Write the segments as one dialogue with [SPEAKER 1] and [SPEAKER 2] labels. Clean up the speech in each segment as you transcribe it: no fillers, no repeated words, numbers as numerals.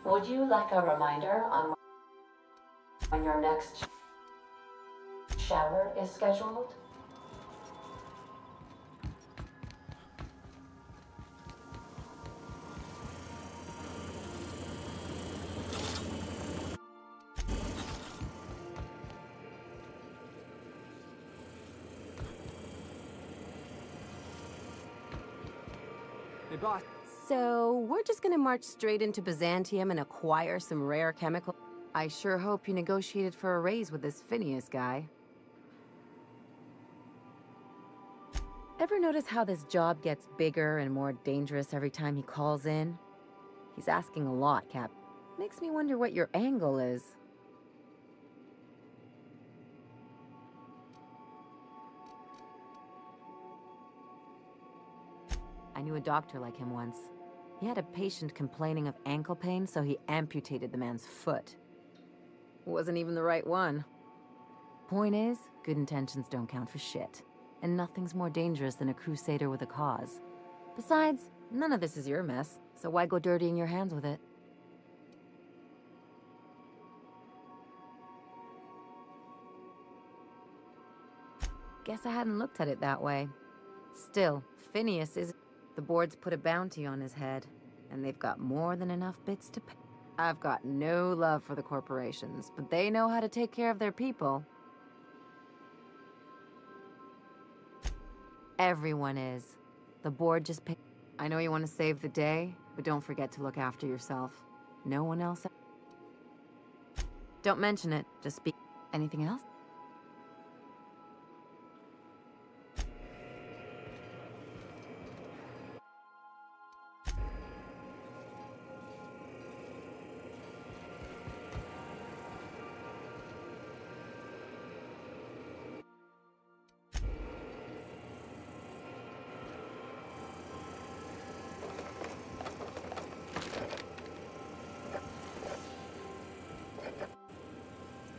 [SPEAKER 1] Would you like a reminder on when your next shower is scheduled?
[SPEAKER 2] Hey, boss.
[SPEAKER 3] So, we're just gonna march straight into Byzantium and acquire some rare chemical. I sure hope you negotiated for a raise with this Phineas guy. Ever notice how this job gets bigger and more dangerous every time he calls in? He's asking a lot, Cap. Makes me wonder what your angle is. I knew a doctor like him once. He had a patient complaining of ankle pain, so he amputated the man's foot. Wasn't even the right one. Point is, good intentions don't count for shit. And nothing's more dangerous than a crusader with a cause. Besides, none of this is your mess, so why go dirtying your hands with it? Guess I hadn't looked at it that way. Still, Phineas is... The board's put a bounty on his head, and they've got more than enough bits to pay. I've got no love for the corporations, but they know how to take care of their people. Everyone is. The board just pay. I know you want to save the day, but don't forget to look after yourself. No one else. Don't mention it, just speak. Anything else?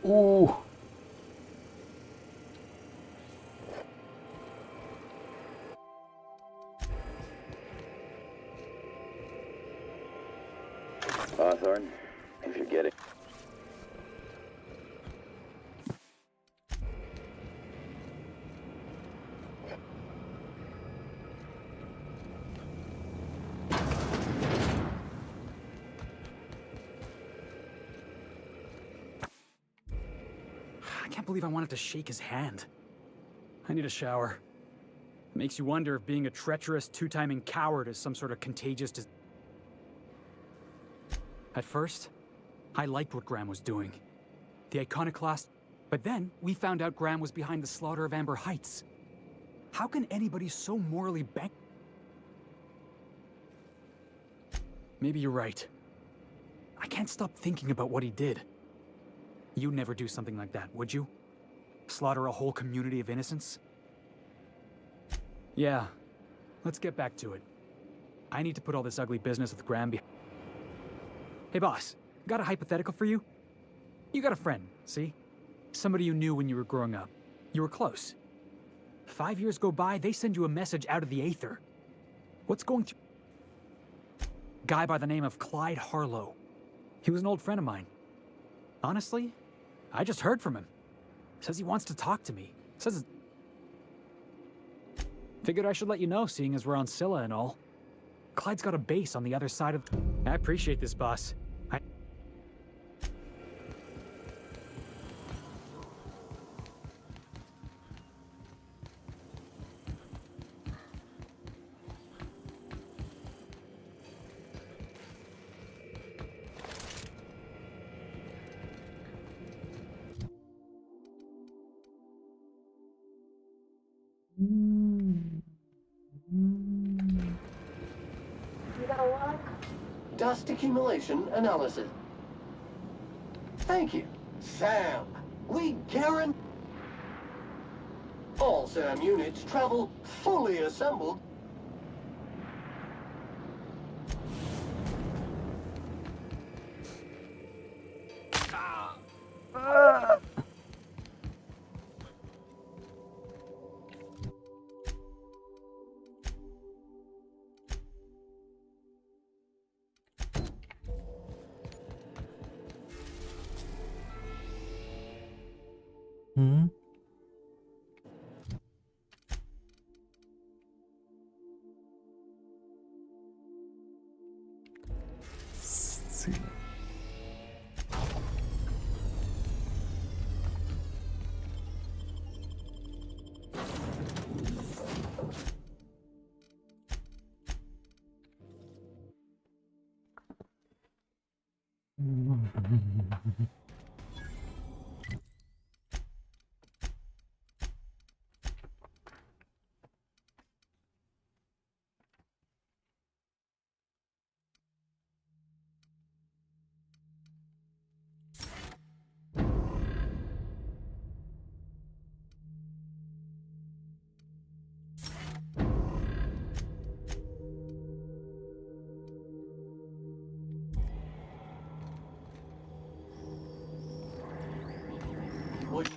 [SPEAKER 2] Ooh.
[SPEAKER 4] Hawthorne, if you're getting...
[SPEAKER 2] I can't believe I wanted to shake his hand. I need a shower. It makes you wonder if being a treacherous, two-timing coward is some sort of contagious disease. At first, I liked what Graham was doing. The iconoclast. But then, we found out Graham was behind the slaughter of Amber Heights. How can anybody so morally bang... Maybe you're right. I can't stop thinking about what he did. You'd never do something like that, would you? Slaughter a whole community of innocents? Yeah, let's get back to it. I need to put all this ugly business with Graham behind. Hey boss, got a hypothetical for you? You got a friend, see? Somebody you knew when you were growing up. You were close. 5 years go by, they send you a message out of the aether. What's going through... Guy by the name of Clyde Harlow. He was an old friend of mine. Honestly, I just heard from him. Says he wants to talk to me. Says... Figured I should let you know, seeing as we're on Scylla and all. Clyde's got a base on the other side of... I appreciate this, boss.
[SPEAKER 5] Dust accumulation analysis. Thank you, Sam. We guarantee all SAM units travel fully assembled.
[SPEAKER 6] Sí.
[SPEAKER 5] Would you?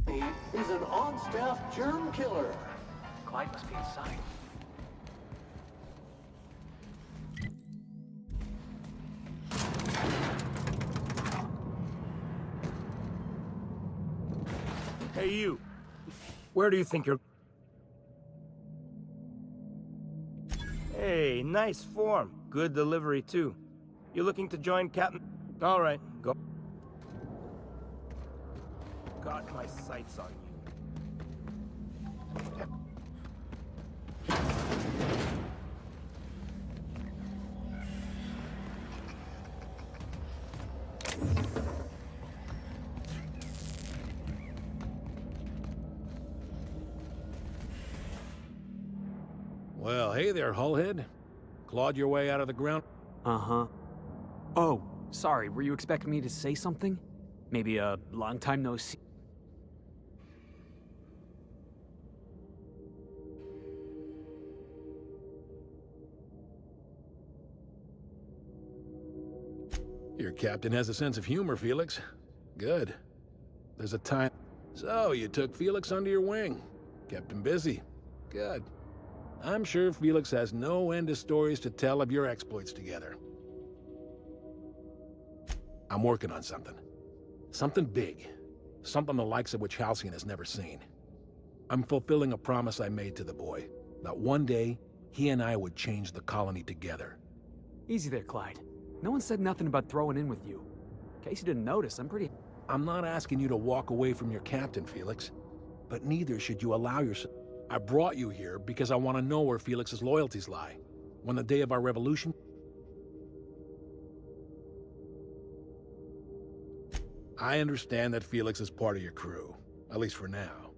[SPEAKER 5] He is an on-staff germ killer.
[SPEAKER 2] Clyde must be inside.
[SPEAKER 7] Hey, you. Where do you think you're... Hey, nice form. Good delivery, too. You looking to join Captain... All right, go. Got my sights on you.
[SPEAKER 8] Well, hey there, Hullhead. Clawed your way out of the ground?
[SPEAKER 2] Uh-huh. Oh, sorry, were you expecting me to say something? Maybe a long time no see?
[SPEAKER 8] Your captain has a sense of humor, Felix. Good. There's a time... So, you took Felix under your wing. Kept him busy. Good. I'm sure Felix has no end of stories to tell of your exploits together. I'm working on something. Something big. Something the likes of which Halcyon has never seen. I'm fulfilling a promise I made to the boy. That one day, he and I would change the colony together.
[SPEAKER 2] Easy there, Clyde. No one said nothing about throwing in with you. In case you didn't notice,
[SPEAKER 8] I'm not asking you to walk away from your captain, Felix. But neither should you allow yourself... I brought you here because I want to know where Felix's loyalties lie. When the day of our revolution... I understand that Felix is part of your crew, at least for now.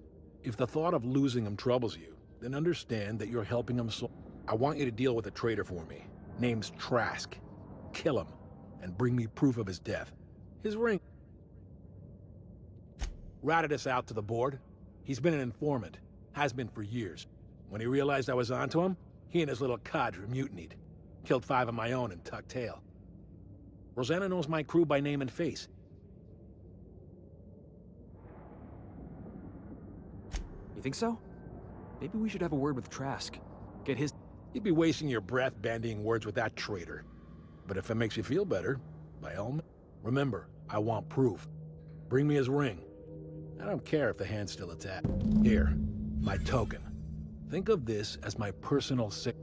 [SPEAKER 8] If the thought of losing him troubles you, then understand that you're helping him so... I want you to deal with a traitor for me. Name's Trask. Kill him, and bring me proof of his death. His ring... Ratted us out to the board. He's been an informant. Has been for years. When he realized I was onto him, he and his little cadre mutinied. Killed 5 of my own and tucked tail. Rosanna knows my crew by name and face.
[SPEAKER 2] You think so? Maybe we should have a word with Trask. Get his...
[SPEAKER 8] You'd be wasting your breath bandying words with that traitor. But if it makes you feel better, by all means. Remember, I want proof. Bring me his ring. I don't care if the hand's still attached. Here, my token. Think of this as my personal sick.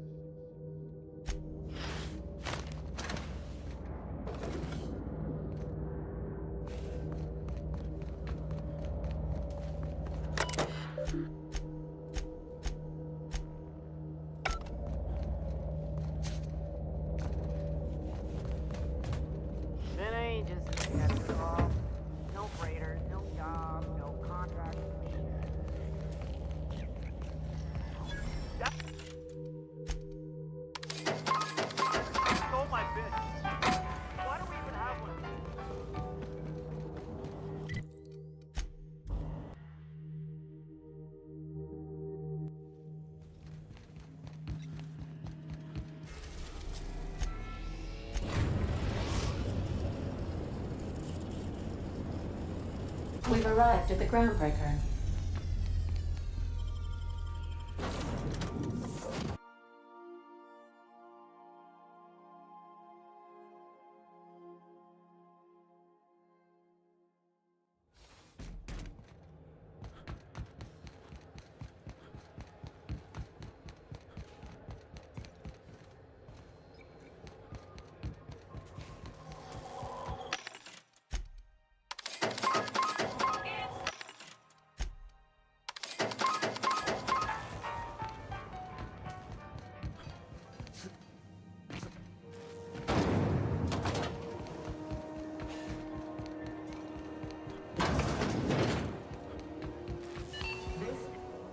[SPEAKER 1] We've arrived at the groundbreaker.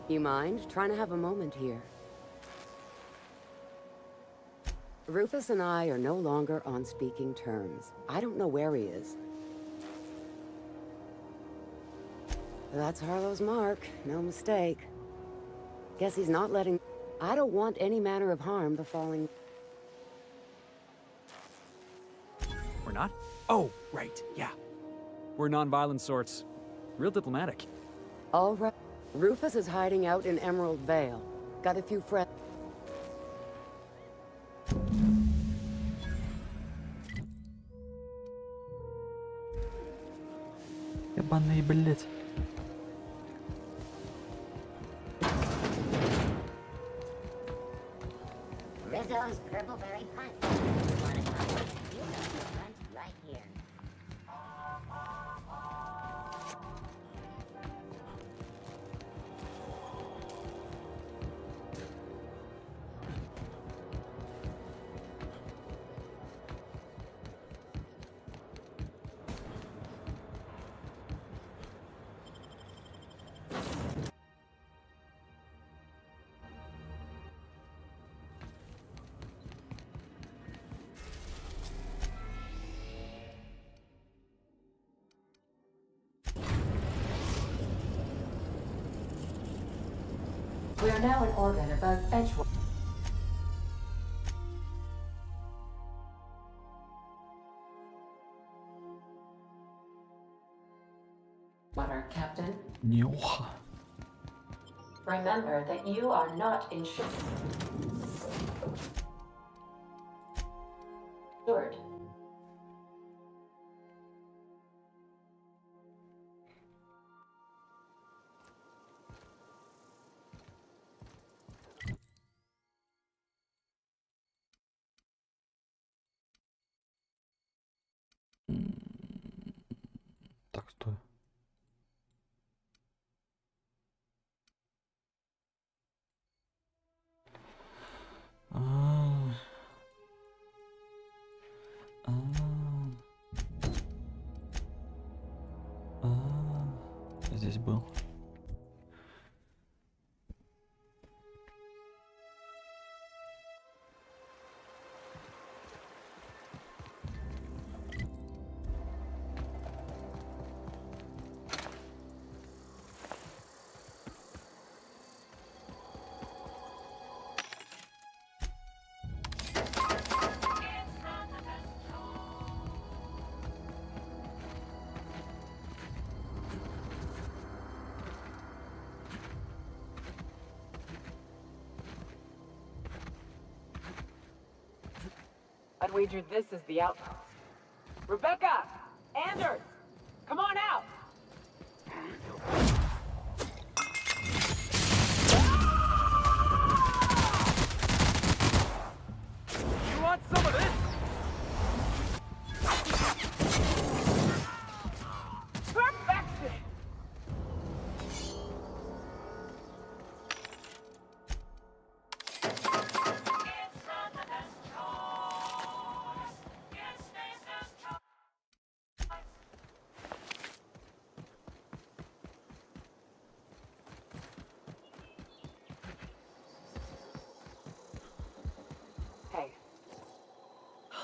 [SPEAKER 6] You mind? Trying to have a moment here. Rufus and I are no longer on speaking terms. I don't know where he is. That's Harlow's mark, no mistake. Guess he's not letting... I don't want any manner of harm befalling...
[SPEAKER 2] We're not? Oh, right, yeah. We're non-violent sorts. Real diplomatic.
[SPEAKER 6] All right. Rufus is hiding out in Emerald Vale. Got a few friends...
[SPEAKER 9] Ебаный, блядь.
[SPEAKER 10] Rizzo's Purpleberry Punch. You want a copy? You know the front right here.
[SPEAKER 1] We are now in orbit above Edgewater. Captain.
[SPEAKER 9] Нюха.
[SPEAKER 1] Remember that you are not insured.
[SPEAKER 9] Так, стой. А, а, здесь был.
[SPEAKER 6] I'd wager this is the outpost. Rebecca! Anders! Come on out!
[SPEAKER 2] You want some of this?
[SPEAKER 6] Perfection!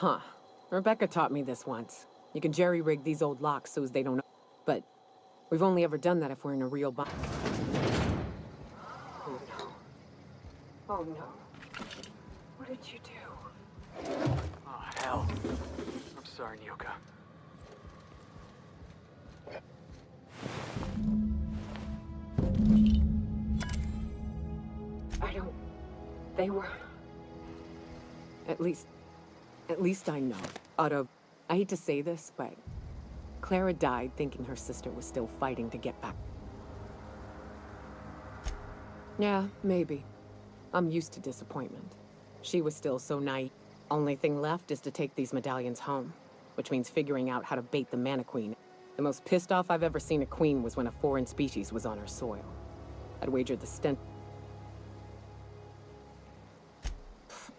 [SPEAKER 11] Huh. Rebecca taught me this once. You can jerry-rig these old locks so as they don't... But we've only ever done that if we're in a real bind. Oh no. Oh no. What did you do?
[SPEAKER 2] Oh, hell. I'm sorry, Nyoka.
[SPEAKER 11] They were... At least I know. I hate to say this, but Clara died thinking her sister was still fighting to get back. Yeah, maybe. I'm used to disappointment. She was still so naive. Only thing left is to take these medallions home, which means figuring out how to bait the Mana Queen. The most pissed off I've ever seen a queen was when a foreign species was on her soil. I'd wager the stench...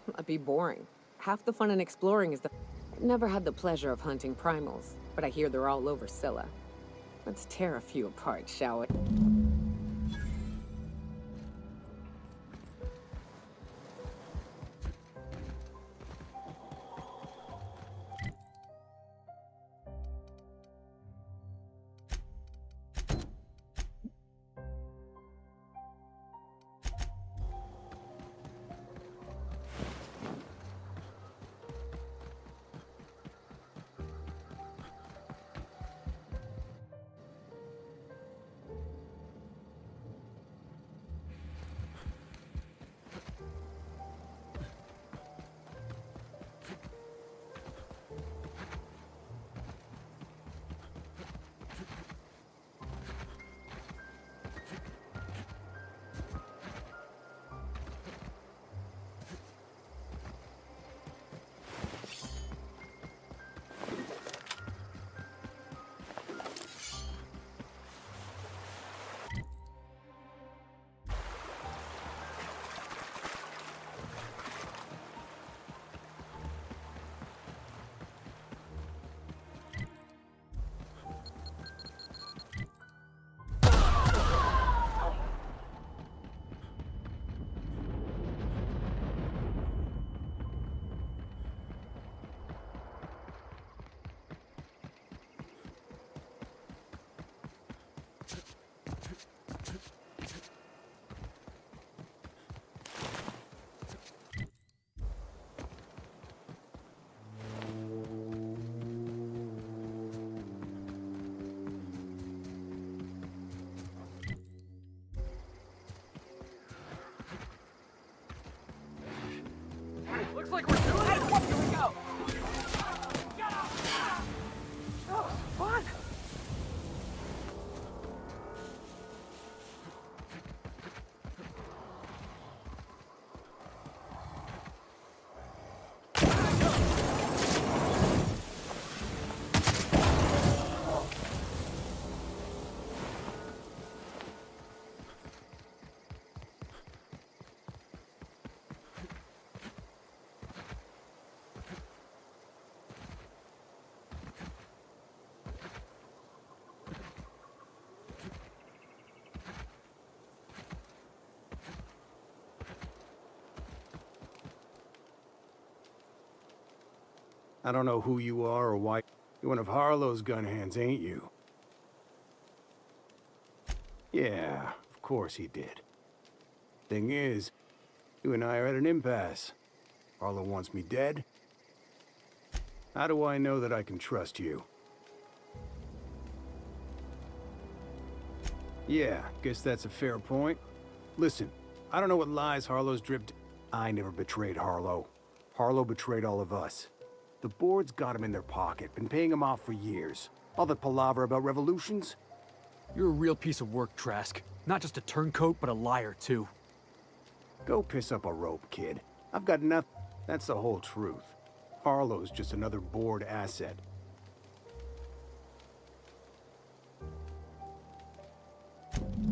[SPEAKER 11] That'd be boring. Half the fun in exploring is the... Never had the pleasure of hunting primals, but I hear they're all over Scylla. Let's tear a few apart, shall we?
[SPEAKER 2] Looks like we're doing it! Here we go! Oh, fun!
[SPEAKER 12] I don't know who you are or why. You're one of Harlow's gun hands, ain't you? Yeah, of course he did. Thing is, you and I are at an impasse. Harlow wants me dead. How do I know that I can trust you? Yeah, guess that's a fair point. Listen, I don't know what lies Harlow's dripped. I never betrayed Harlow. Harlow betrayed all of us. The board's got him in their pocket, been paying him off for years. All that palaver about revolutions?
[SPEAKER 2] You're a real piece of work, Trask. Not just a turncoat, but a liar, too.
[SPEAKER 12] Go piss up a rope, kid. I've got nothing. That's the whole truth. Harlow's just another board asset.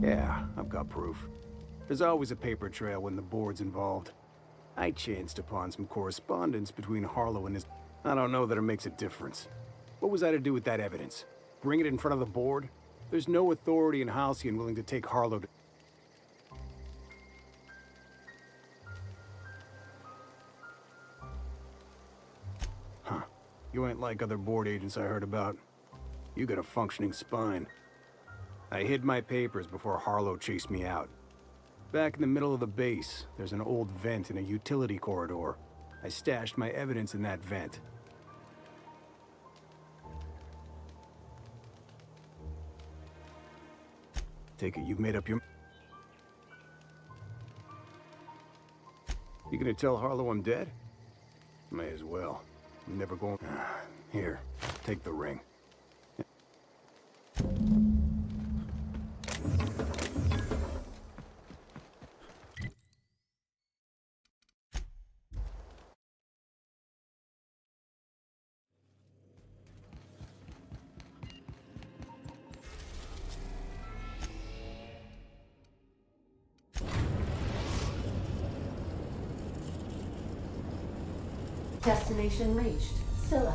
[SPEAKER 12] Yeah, I've got proof. There's always a paper trail when the board's involved. I chanced upon some correspondence between Harlow and his... I don't know that it makes a difference. What was I to do with that evidence? Bring it in front of the board? There's no authority in Halcyon willing to take Harlow to... Huh. You ain't like other board agents I heard about. You got a functioning spine. I hid my papers before Harlow chased me out. Back in the middle of the base, there's an old vent in a utility corridor. I stashed my evidence in that vent. Take it you've made up your... You gonna tell Harlow I'm dead? May as well. I'm never going... Here, take the ring.
[SPEAKER 1] Destination reached. Scylla.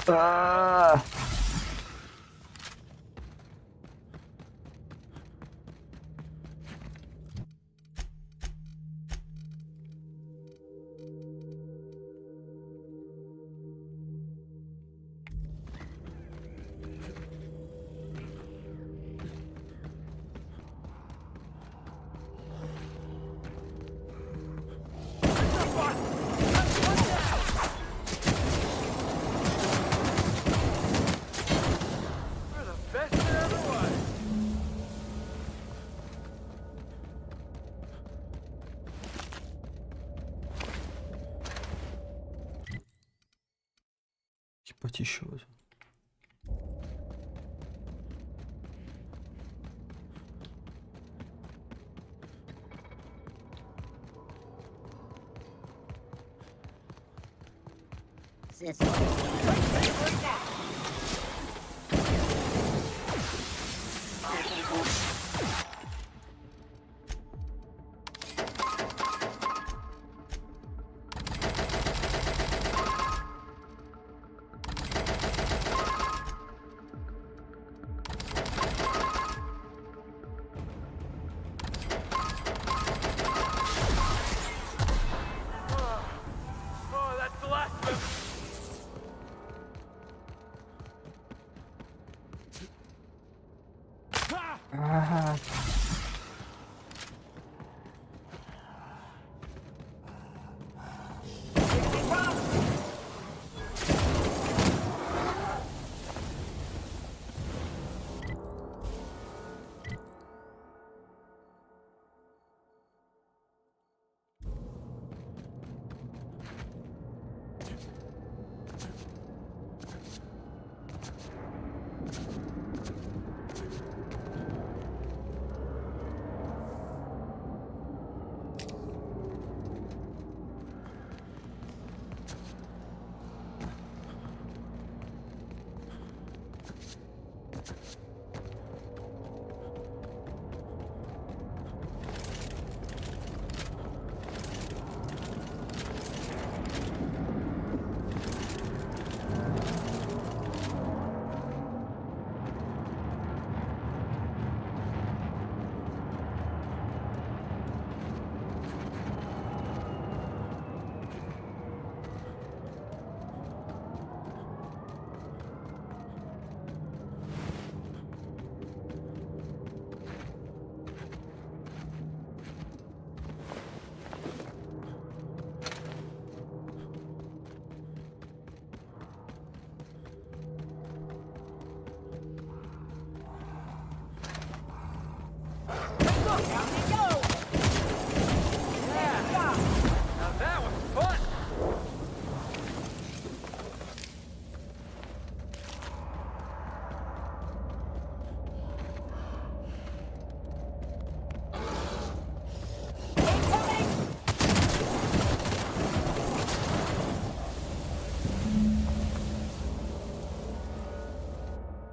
[SPEAKER 9] Ah! Ебать, еще один. Ah.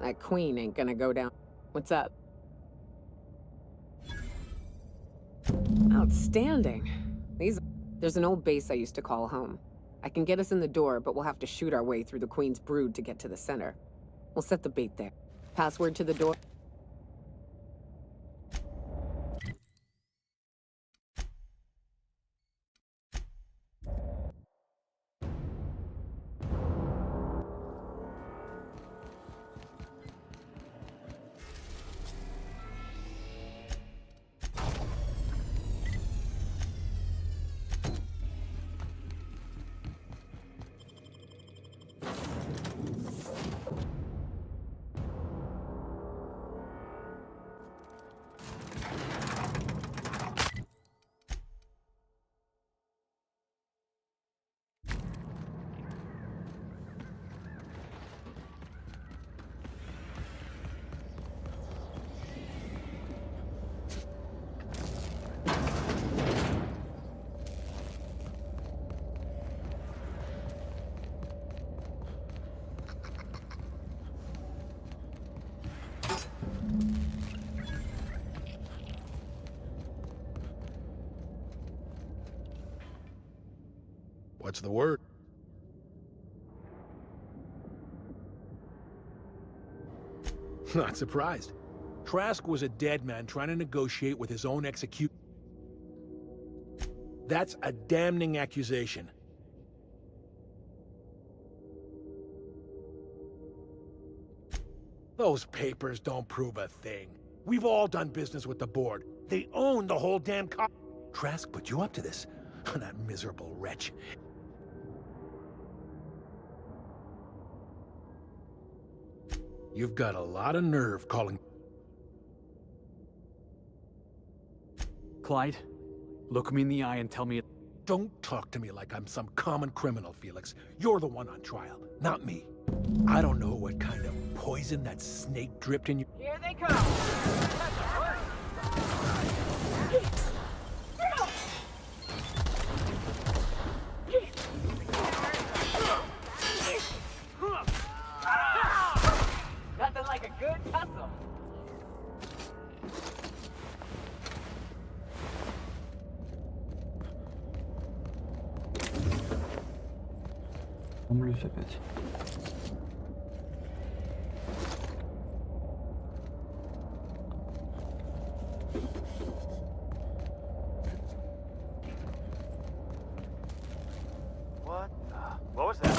[SPEAKER 11] That queen ain't gonna go down. What's up? Outstanding. There's an old base I used to call home. I can get us in the door, but we'll have to shoot our way through the queen's brood to get to the center. We'll set the bait there. Password to the door?
[SPEAKER 8] What's the word? Not surprised. Trask was a dead man trying to negotiate with his own execute. That's a damning accusation. Those papers don't prove a thing. We've all done business with the board. They own the whole damn Trask put you up to this. That miserable wretch. You've got a lot of nerve calling...
[SPEAKER 2] Clyde, look me in the eye and tell me it...
[SPEAKER 8] Don't talk to me like I'm some common criminal, Felix. You're the one on trial, not me. I don't know what kind of poison that snake dripped in you.
[SPEAKER 11] Here they come! Nothing like a good tussle.
[SPEAKER 9] Ломлюсь опять.
[SPEAKER 7] What was that?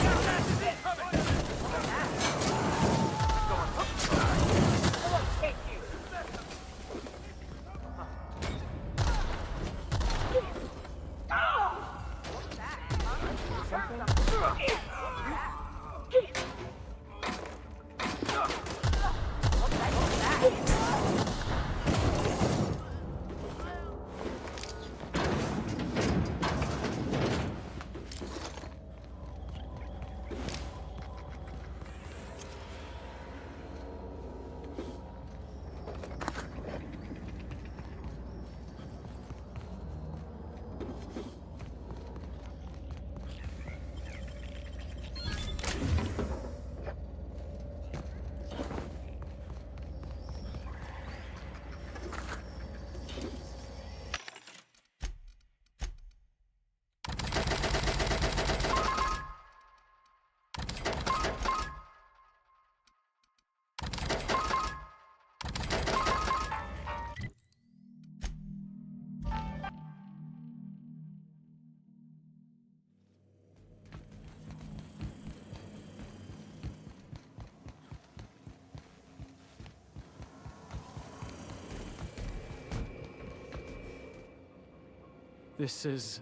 [SPEAKER 2] This is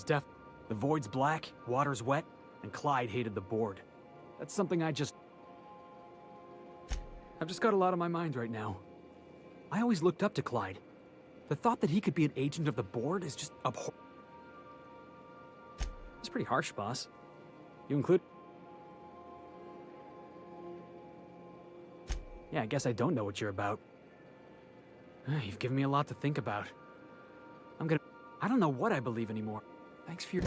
[SPEAKER 2] def... The void's black, water's wet, and Clyde hated the board. That's something I've just got a lot on my mind right now. I always looked up to Clyde. The thought that he could be an agent of the board is just abhorrent. It's pretty harsh, boss. You include... Yeah, I guess I don't know what you're about. You've given me a lot to think about. I don't know what I believe anymore. Thanks for your...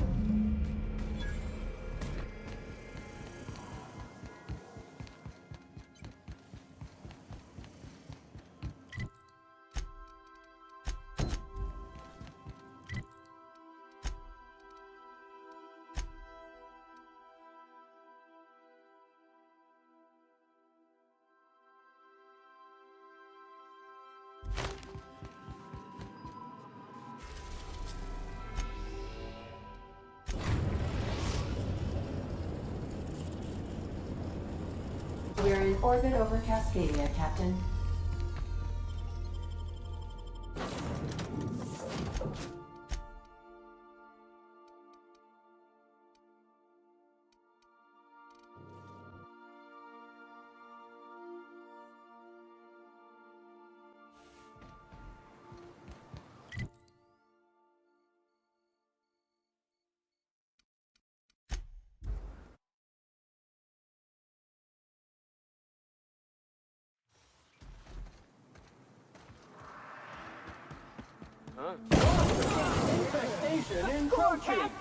[SPEAKER 1] We're in orbit over Cascadia, Captain.
[SPEAKER 5] Infestation encroaching!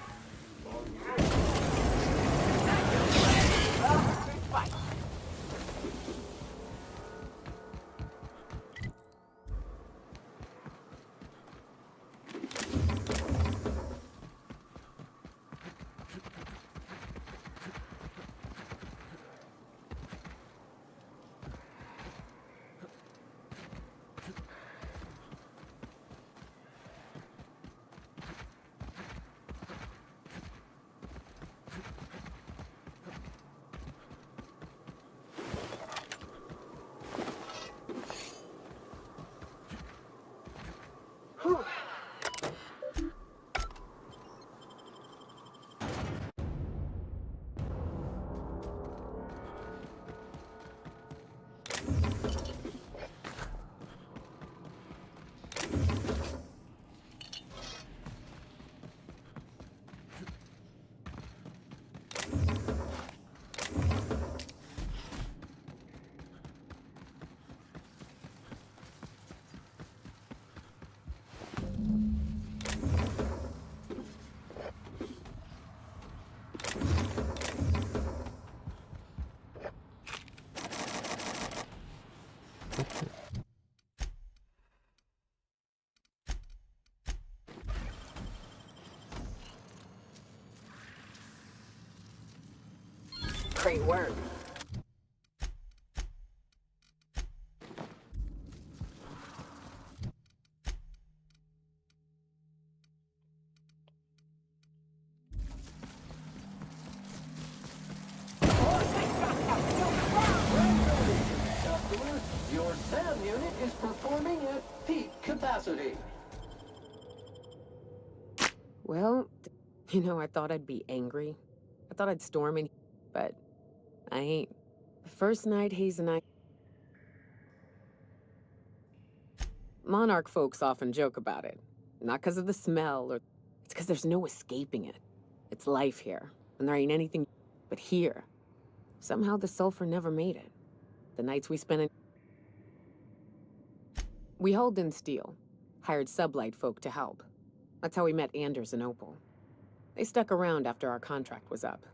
[SPEAKER 11] Great work.
[SPEAKER 5] Customer, your SAM unit is performing at peak capacity.
[SPEAKER 11] Well, you know, I thought I'd be angry. I thought I'd storm in, but I ain't. The first night Hayes and I... Monarch folks often joke about it. Not because of the smell, or... It's because there's no escaping it. It's life here, and there ain't anything... But here, somehow the sulfur never made it. The nights we spent in... We hauled in steel, hired sublight folk to help. That's how we met Anders and Opal. They stuck around after our contract was up.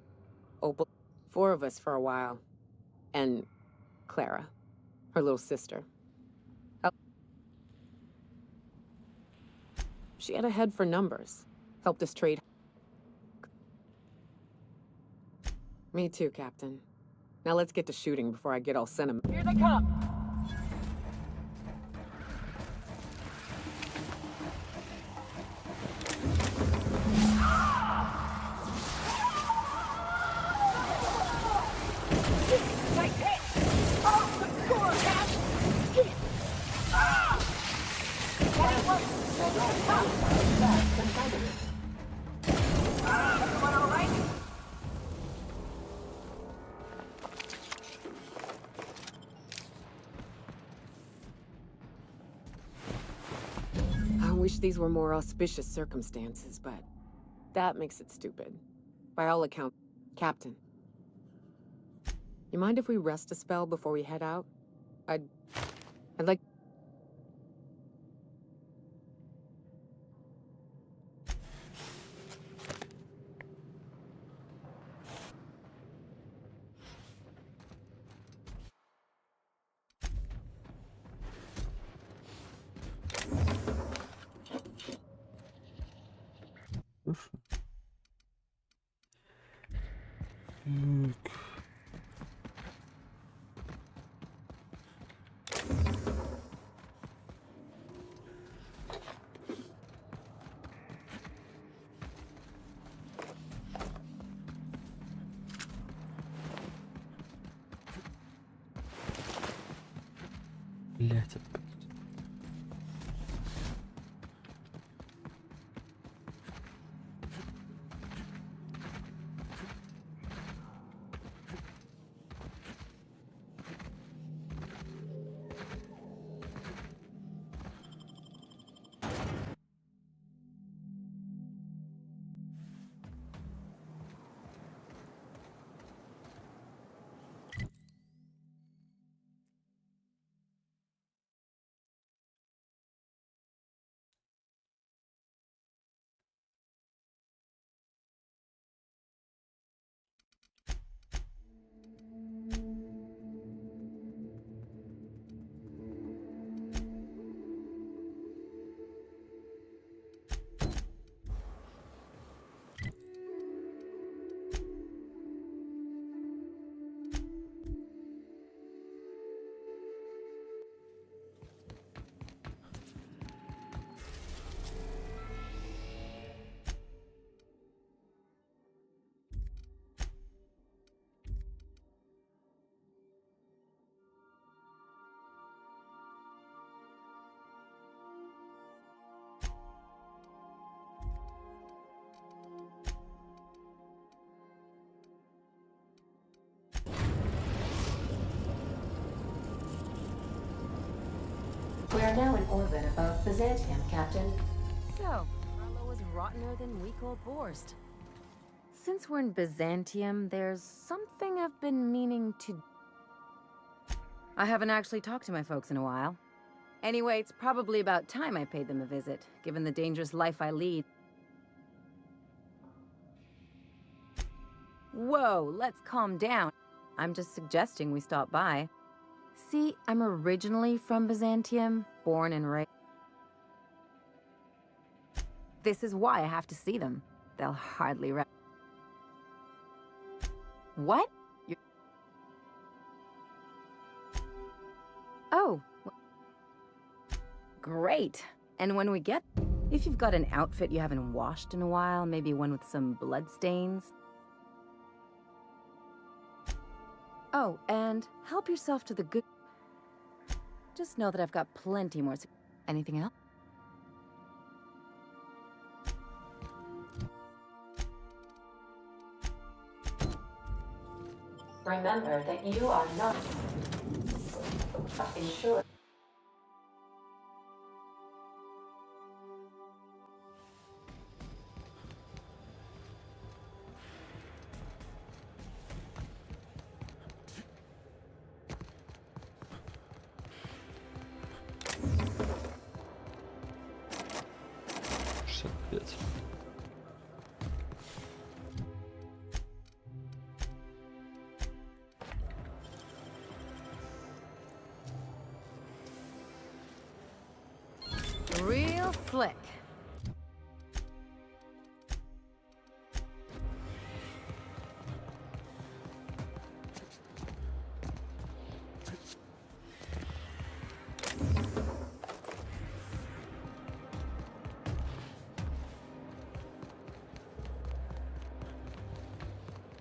[SPEAKER 11] Opal, 4 of us for a while. And Clara, her little sister. She had a head for numbers. Helped us trade. Me too, Captain. Now let's get to shooting before I get all sentimental. Here they come! I wish these were more auspicious circumstances, but that makes it stupid. By all accounts, Captain. You mind if we rest a spell before we head out? I'd like...
[SPEAKER 9] Слушай. Так. Блять, опять.
[SPEAKER 1] We are now in orbit above Byzantium, Captain.
[SPEAKER 3] So, Arlo was rottener than week-old Borst. Since we're in Byzantium, there's something I've been meaning to... I haven't actually talked to my folks in a while. Anyway, it's probably about time I paid them a visit, given the dangerous life I lead. Whoa, let's calm down. I'm just suggesting we stop by. See, I'm originally from Byzantium, born and raised. This is why I have to see them. They'll hardly What? Great. And when we get... If you've got an outfit you haven't washed in a while, maybe one with some blood stains. Oh, and help yourself to the good... Just know that I've got plenty more... Anything else?
[SPEAKER 1] Remember that you are not insured.
[SPEAKER 3] Real slick.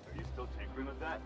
[SPEAKER 4] Are you still tinkering with that?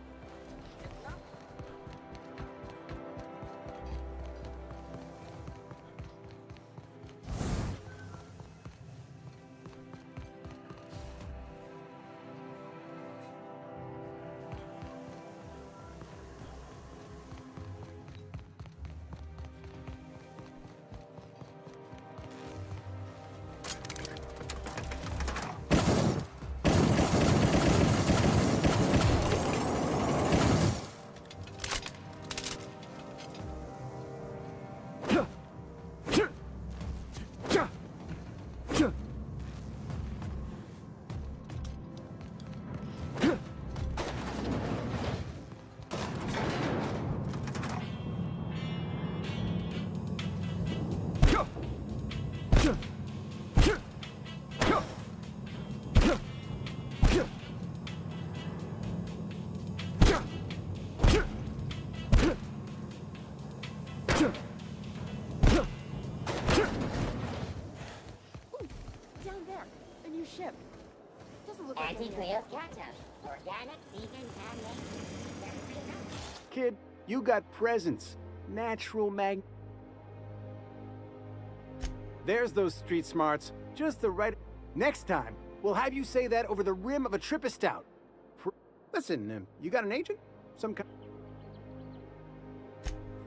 [SPEAKER 10] Anti-Creole ketchup. Organic, vegan, handmade.
[SPEAKER 12] Kid, you got presents. Natural mag... There's those street smarts. Just the right... Next time, we'll have you say that over the rim of a Trippa Stout. Listen, you got an agent? Some kind...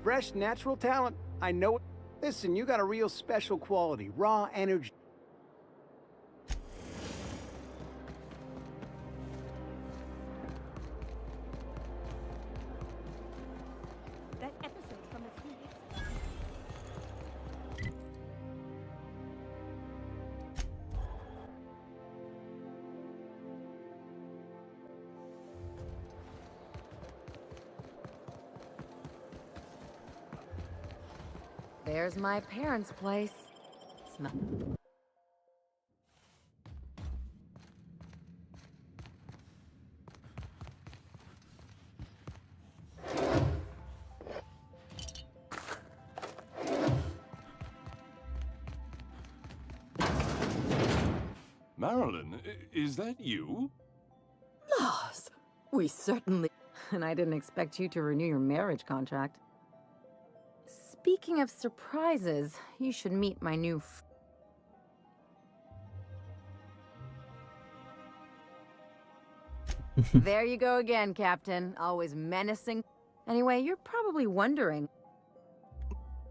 [SPEAKER 12] Fresh, natural talent. I know it. Listen, you got a real special quality. Raw energy.
[SPEAKER 3] That episode from a few weeks ago. There's my parents' place. Smell.
[SPEAKER 13] Marilyn, is that you?
[SPEAKER 3] Loss! We certainly... And I didn't expect you to renew your marriage contract. Speaking of surprises, you should meet my new There you go again, Captain. Always menacing. Anyway, you're probably wondering.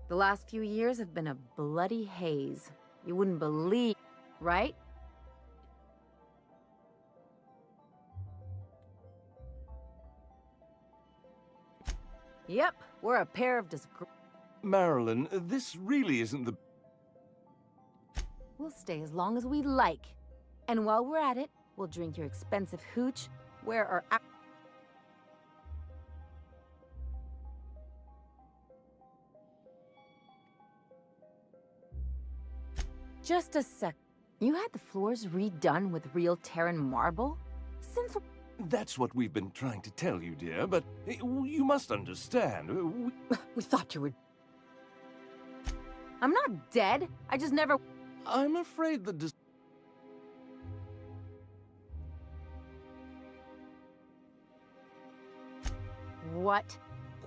[SPEAKER 3] The last few years have been a bloody haze. You wouldn't believe, right? Yep, we're a pair of
[SPEAKER 13] Marilyn, this really isn't the...
[SPEAKER 3] We'll stay as long as we like. And while we're at it, we'll drink your expensive hooch, wear our... Just a sec. You had the floors redone with real Terran marble? Since...
[SPEAKER 13] That's what we've been trying to tell you, dear, but you must understand.
[SPEAKER 3] We thought you were... I'm not dead. I just never...
[SPEAKER 13] I'm afraid the
[SPEAKER 3] What?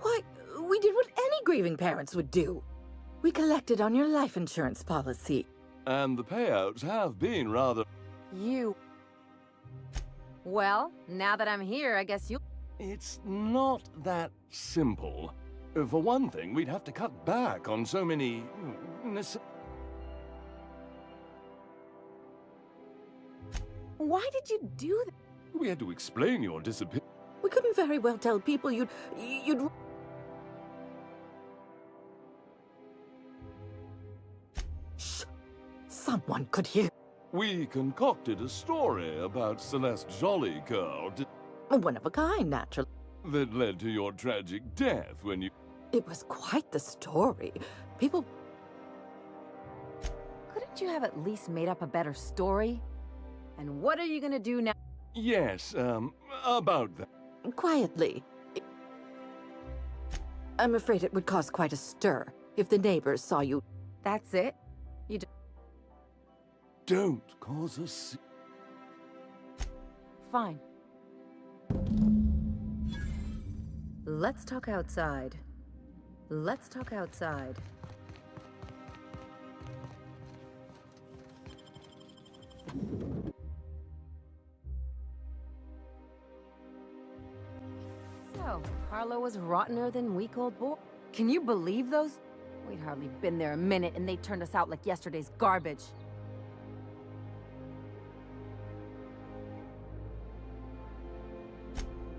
[SPEAKER 14] Why, we did what any grieving parents would do. We collected on your life insurance policy.
[SPEAKER 13] And the payouts have been rather...
[SPEAKER 3] You... Well, now that I'm here, I guess you...
[SPEAKER 13] It's not that simple. For one thing, we'd have to cut back on so many...
[SPEAKER 14] Why did you do that?
[SPEAKER 13] We had to explain your disappearance.
[SPEAKER 14] We couldn't very well tell people you'd... Shh! Someone could hear.
[SPEAKER 13] We concocted a story about Celeste Jollycurl
[SPEAKER 14] One of a kind, naturally.
[SPEAKER 13] that led to your tragic death when you...
[SPEAKER 14] It was quite the story. People...
[SPEAKER 3] Couldn't you have at least made up a better story? And what are you gonna do now?
[SPEAKER 13] Yes, about that.
[SPEAKER 14] Quietly. I'm afraid it would cause quite a stir if the neighbors saw you.
[SPEAKER 3] That's it? You
[SPEAKER 13] Don't cause us...
[SPEAKER 3] Fine. Let's talk outside. Let's talk outside. So, Harlow was rottener than week-old boy. Can you believe those? We'd hardly been there a minute and they turned us out like yesterday's garbage.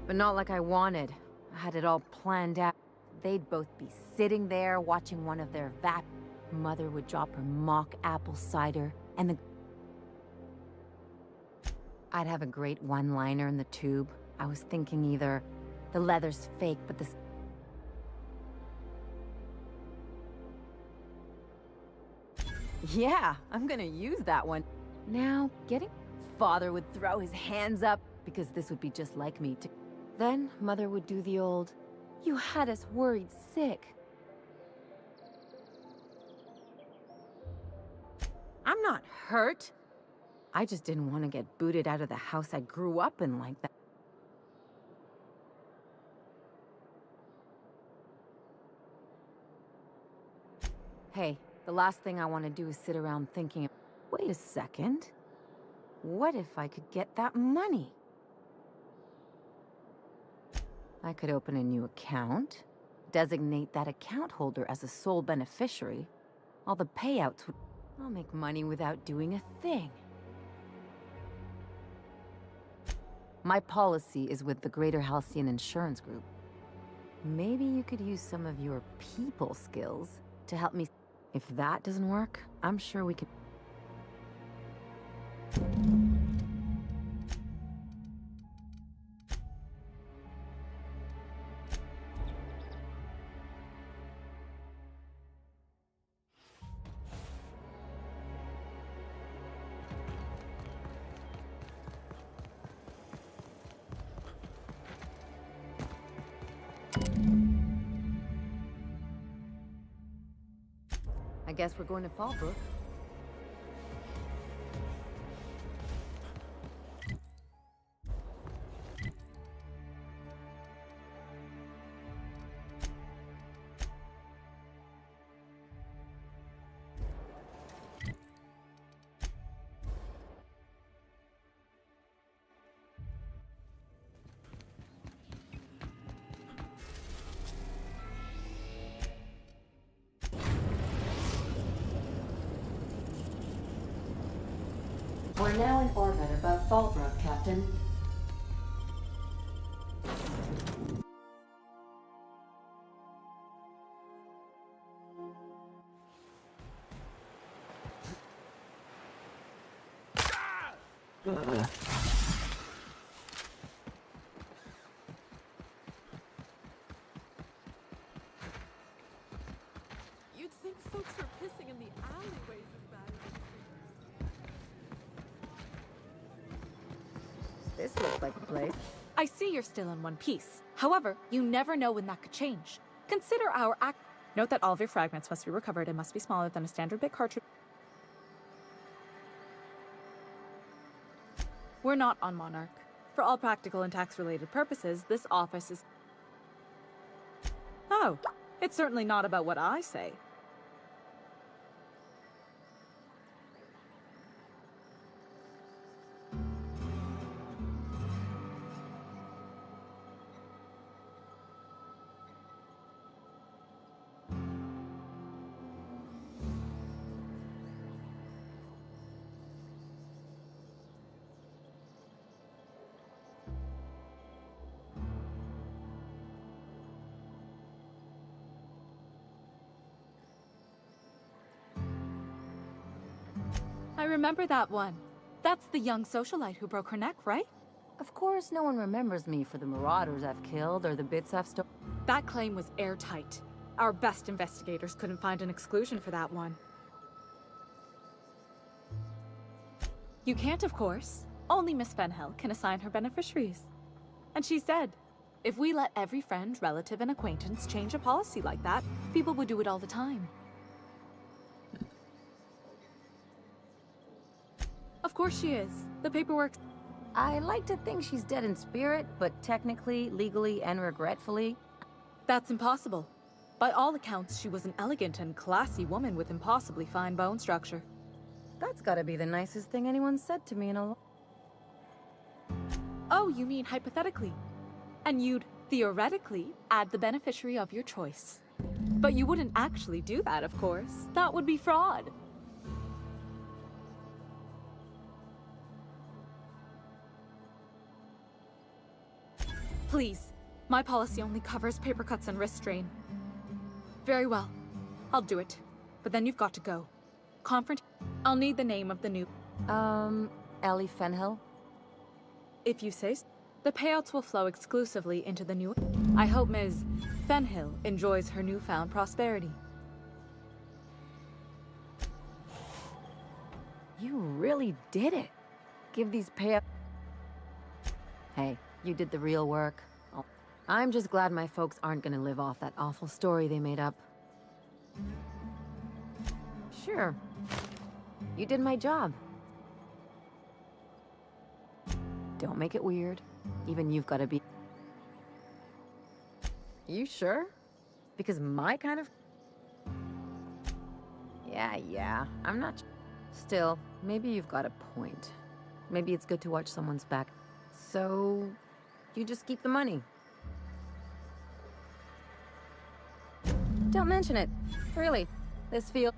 [SPEAKER 3] But not like I wanted. I had it all planned out. They'd both be sitting there watching one of their vap. Mother would drop her mock apple cider, and I'd have a great one-liner in the tube. I was thinking either the leather's fake, but the... Yeah, I'm gonna use that one. Now, getting... Father would throw his hands up, because this would be just like me to... Then, Mother would do the old, "You had us worried sick." I'm not hurt. I just didn't want to get booted out of the house I grew up in like that. Hey, the last thing I want to do is sit around thinking, wait a second. What if I could get that money? I could open a new account, designate that account holder as a sole beneficiary. All the payouts would... I'll make money without doing a thing. My policy is with the Greater Halcyon Insurance Group. Maybe you could use some of your people skills to help me... If that doesn't work, I'm sure we could... I guess we're going to Fallbrook.
[SPEAKER 1] We're now in orbit above Fallbrook, Captain.
[SPEAKER 11] You'd think folks were pissing in the alleyways as bad as
[SPEAKER 3] This looks like a place.
[SPEAKER 15] I see you're still in one piece. However, you never know when that could change. Consider our act... Note that all of your fragments must be recovered and must be smaller than a standard bit cartridge. We're not on Monarch. For all practical and tax-related purposes, this office is... Oh, it's certainly not about what I say. I remember that one. That's the young socialite who broke her neck, right?
[SPEAKER 3] Of course, no one remembers me for the marauders I've killed or the bits I've stolen.
[SPEAKER 15] That claim was airtight. Our best investigators couldn't find an exclusion for that one. You can't, of course. Only Miss Fenhill can assign her beneficiaries. And she's dead. If we let every friend, relative, and acquaintance change a policy like that, people would do it all the time. Of course she is. The paperwork...
[SPEAKER 3] I like to think she's dead in spirit, but technically, legally, and regretfully...
[SPEAKER 15] That's impossible. By all accounts, she was an elegant and classy woman with impossibly fine bone structure.
[SPEAKER 3] That's gotta be the nicest thing anyone's said to me in a long...
[SPEAKER 15] Oh, you mean hypothetically. And you'd, theoretically, add the beneficiary of your choice. But you wouldn't actually do that, of course. That would be fraud. Please. My policy only covers paper cuts and wrist strain. Very well. I'll do it. But then you've got to go. I'll need the name of the new...
[SPEAKER 3] Ellie Fenhill?
[SPEAKER 15] If you say so. The payouts will flow exclusively into the new... I hope Ms. Fenhill enjoys her newfound prosperity.
[SPEAKER 3] You really did it. Give these payouts... Hey, you did the real work. I'm just glad my folks aren't gonna live off that awful story they made up. Sure. You did my job. Don't make it weird. Even you've gotta be... You sure? Because my kind of... Yeah, I'm not... Still, maybe you've got a point. Maybe it's good to watch someone's back. So... you just keep the money. Don't mention it. Really. This feels...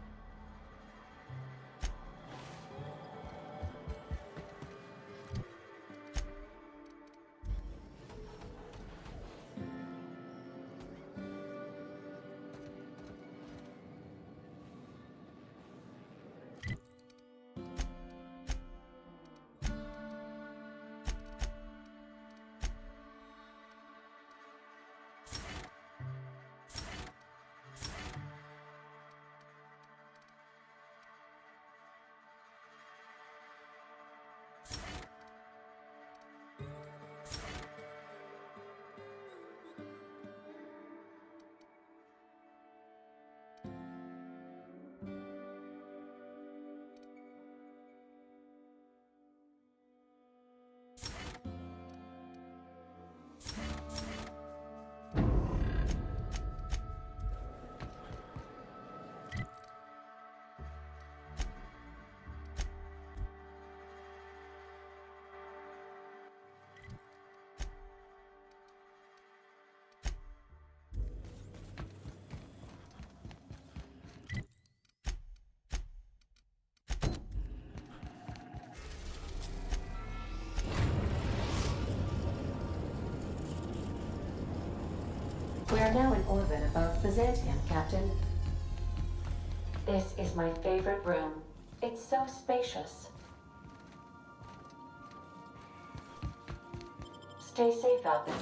[SPEAKER 1] We are now in orbit above Byzantium, Captain. This is my favorite room. It's so spacious. Stay safe out there.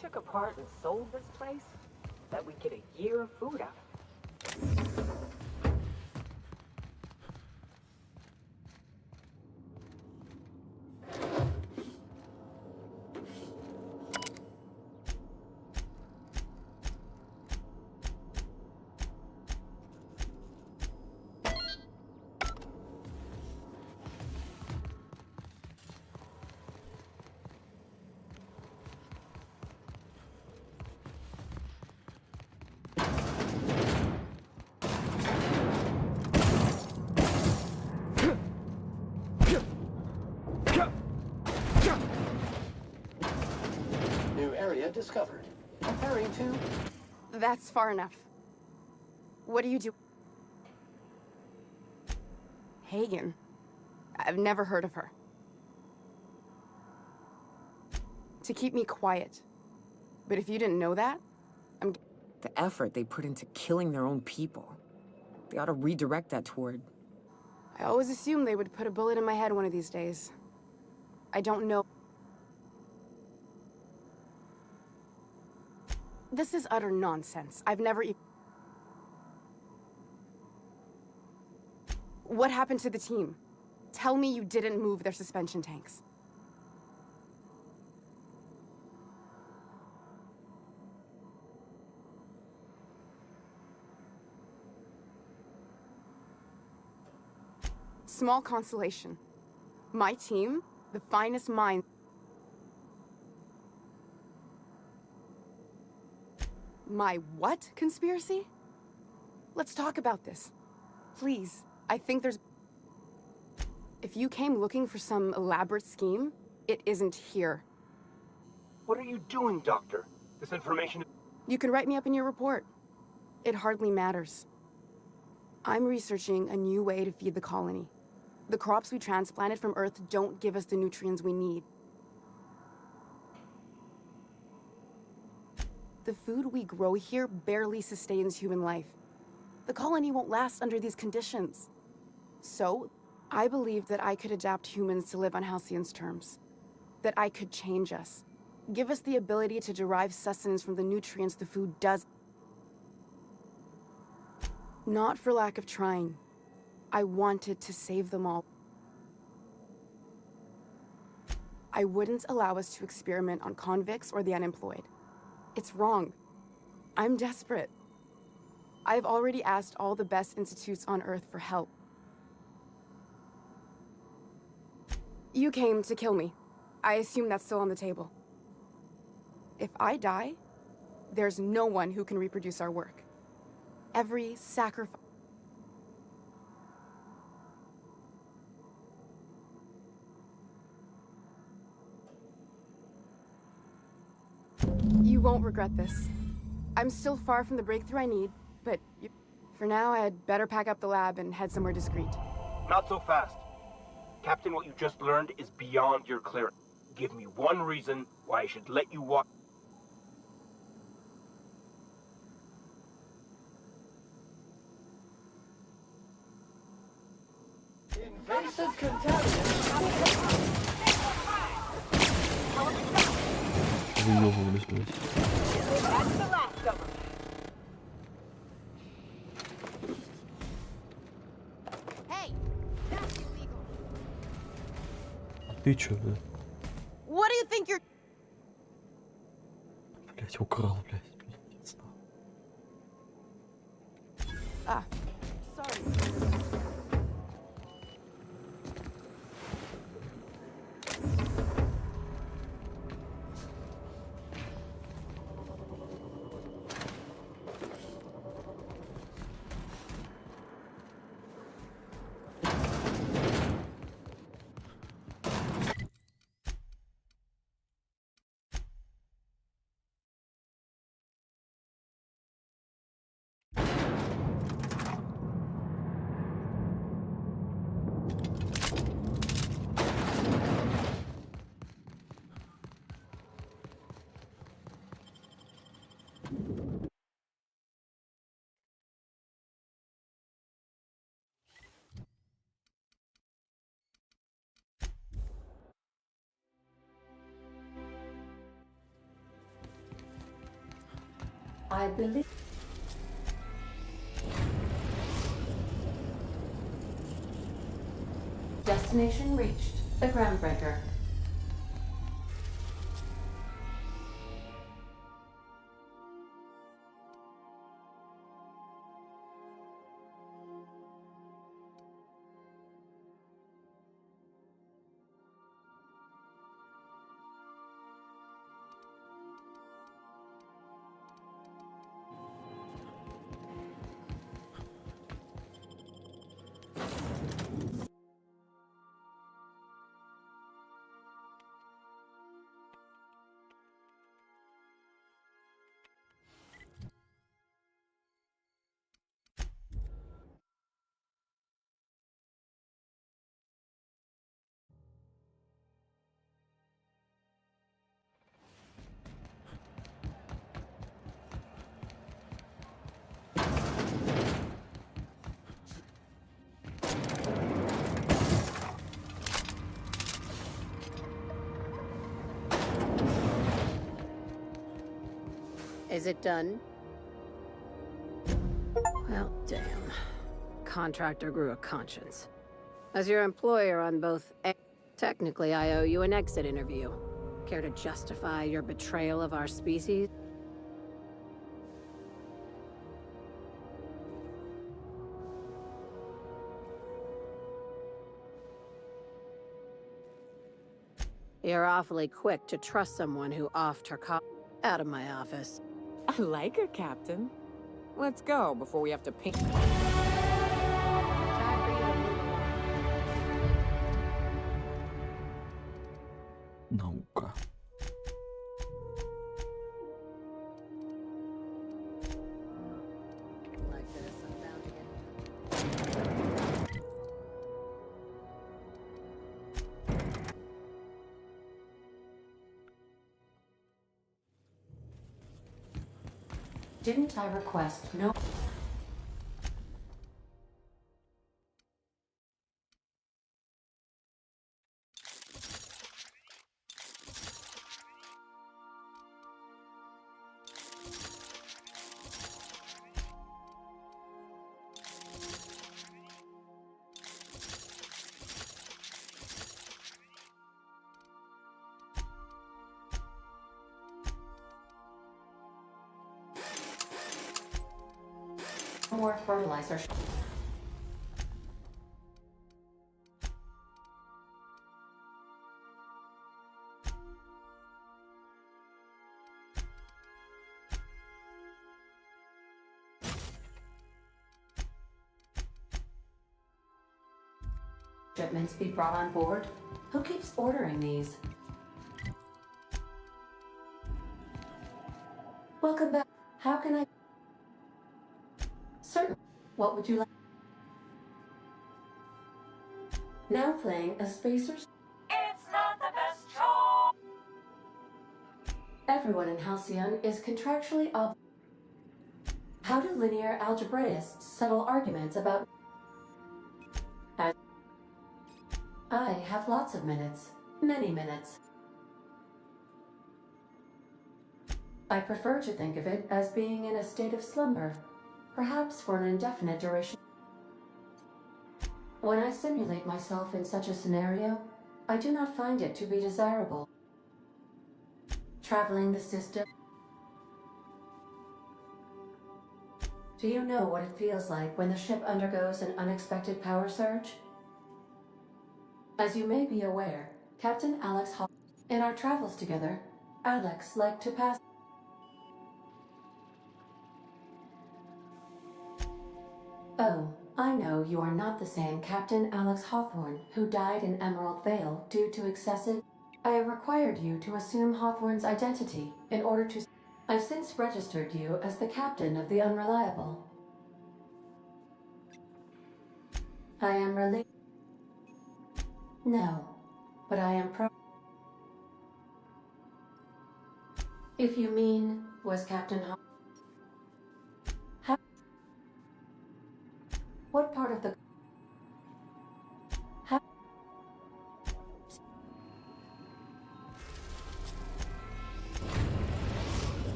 [SPEAKER 11] took apart and sold this place, that we'd get a year of food out.
[SPEAKER 5] New area discovered. Comparing to...
[SPEAKER 16] That's far enough. What do you do? Hagen. I've never heard of her. To keep me quiet. But if you didn't know that,
[SPEAKER 11] The effort they put into killing their own people. They ought to redirect that toward...
[SPEAKER 16] I always assumed they would put a bullet in my head one of these days. I don't know. This is utter nonsense. I've never What happened to the team? Tell me you didn't move their suspension tanks. Small consolation. My team, the finest mind. My what conspiracy? Let's talk about this. Please, I think there's... If you came looking for some elaborate scheme, it isn't here.
[SPEAKER 7] What are you doing, Doctor? This information...
[SPEAKER 16] You can write me up in your report. It hardly matters. I'm researching a new way to feed the colony. The crops we transplanted from Earth don't give us the nutrients we need. The food we grow here barely sustains human life. The colony won't last under these conditions. So, I believe that I could adapt humans to live on Halcyon's terms. That I could change us. Give us the ability to derive sustenance from the nutrients the food does. Not for lack of trying. I wanted to save them all. I wouldn't allow us to experiment on convicts or the unemployed. It's wrong. I'm desperate. I've already asked all the best institutes on Earth for help. You came to kill me. I assume that's still on the table. If I die, there's no one who can reproduce our work. Every sacrifice... You won't regret this. I'm still far from the breakthrough I need, but for now, I'd better pack up the lab and head somewhere discreet.
[SPEAKER 7] Not so fast. Captain, what you just learned is beyond your clearance. Give me one reason why I should let you walk.
[SPEAKER 5] Invasive contaminants.
[SPEAKER 9] Выёбывались, блядь.
[SPEAKER 5] That's the last of them.
[SPEAKER 16] Hey, that's illegal.
[SPEAKER 9] Ты чё, блядь?
[SPEAKER 16] What do you think you're...
[SPEAKER 9] Блядь, украл, блядь. Пиздец,
[SPEAKER 16] Ah, sorry.
[SPEAKER 1] I believe. Destination reached. The groundbreaker.
[SPEAKER 6] Is it done? Well, damn. Contractor grew a conscience. As your employer on both... Technically, I owe you an exit interview. Care to justify your betrayal of our species? You're awfully quick to trust someone who offed her out of my office.
[SPEAKER 11] I like her, Captain. Let's go before we have to paint.
[SPEAKER 9] Наука.
[SPEAKER 6] Like this, I'm bound to get...
[SPEAKER 1] Didn't I request no... more fertilizer? Shipments be brought on board? Who keeps ordering these? Welcome back. How can I... Certainly. What would you like? Now playing a spacer's... It's not the best show! Everyone in Halcyon is contractually How do linear algebraists settle arguments about... I have lots of minutes. Many minutes. I prefer to think of it as being in a state of slumber, perhaps for an indefinite duration. When I simulate myself in such a scenario, I do not find it to be desirable. Traveling the system. Do you know what it feels like when the ship undergoes an unexpected power surge? As you may be aware, Captain Alex Hall... In our travels together, Alex liked to pass... Oh, I know you are not the same Captain Alex Hawthorne who died in Emerald Vale due to excessive... I required you to assume Hawthorne's identity in order to... I've since registered you as the captain of the Unreliable. I am No, but I am If you mean, was Captain What part of the...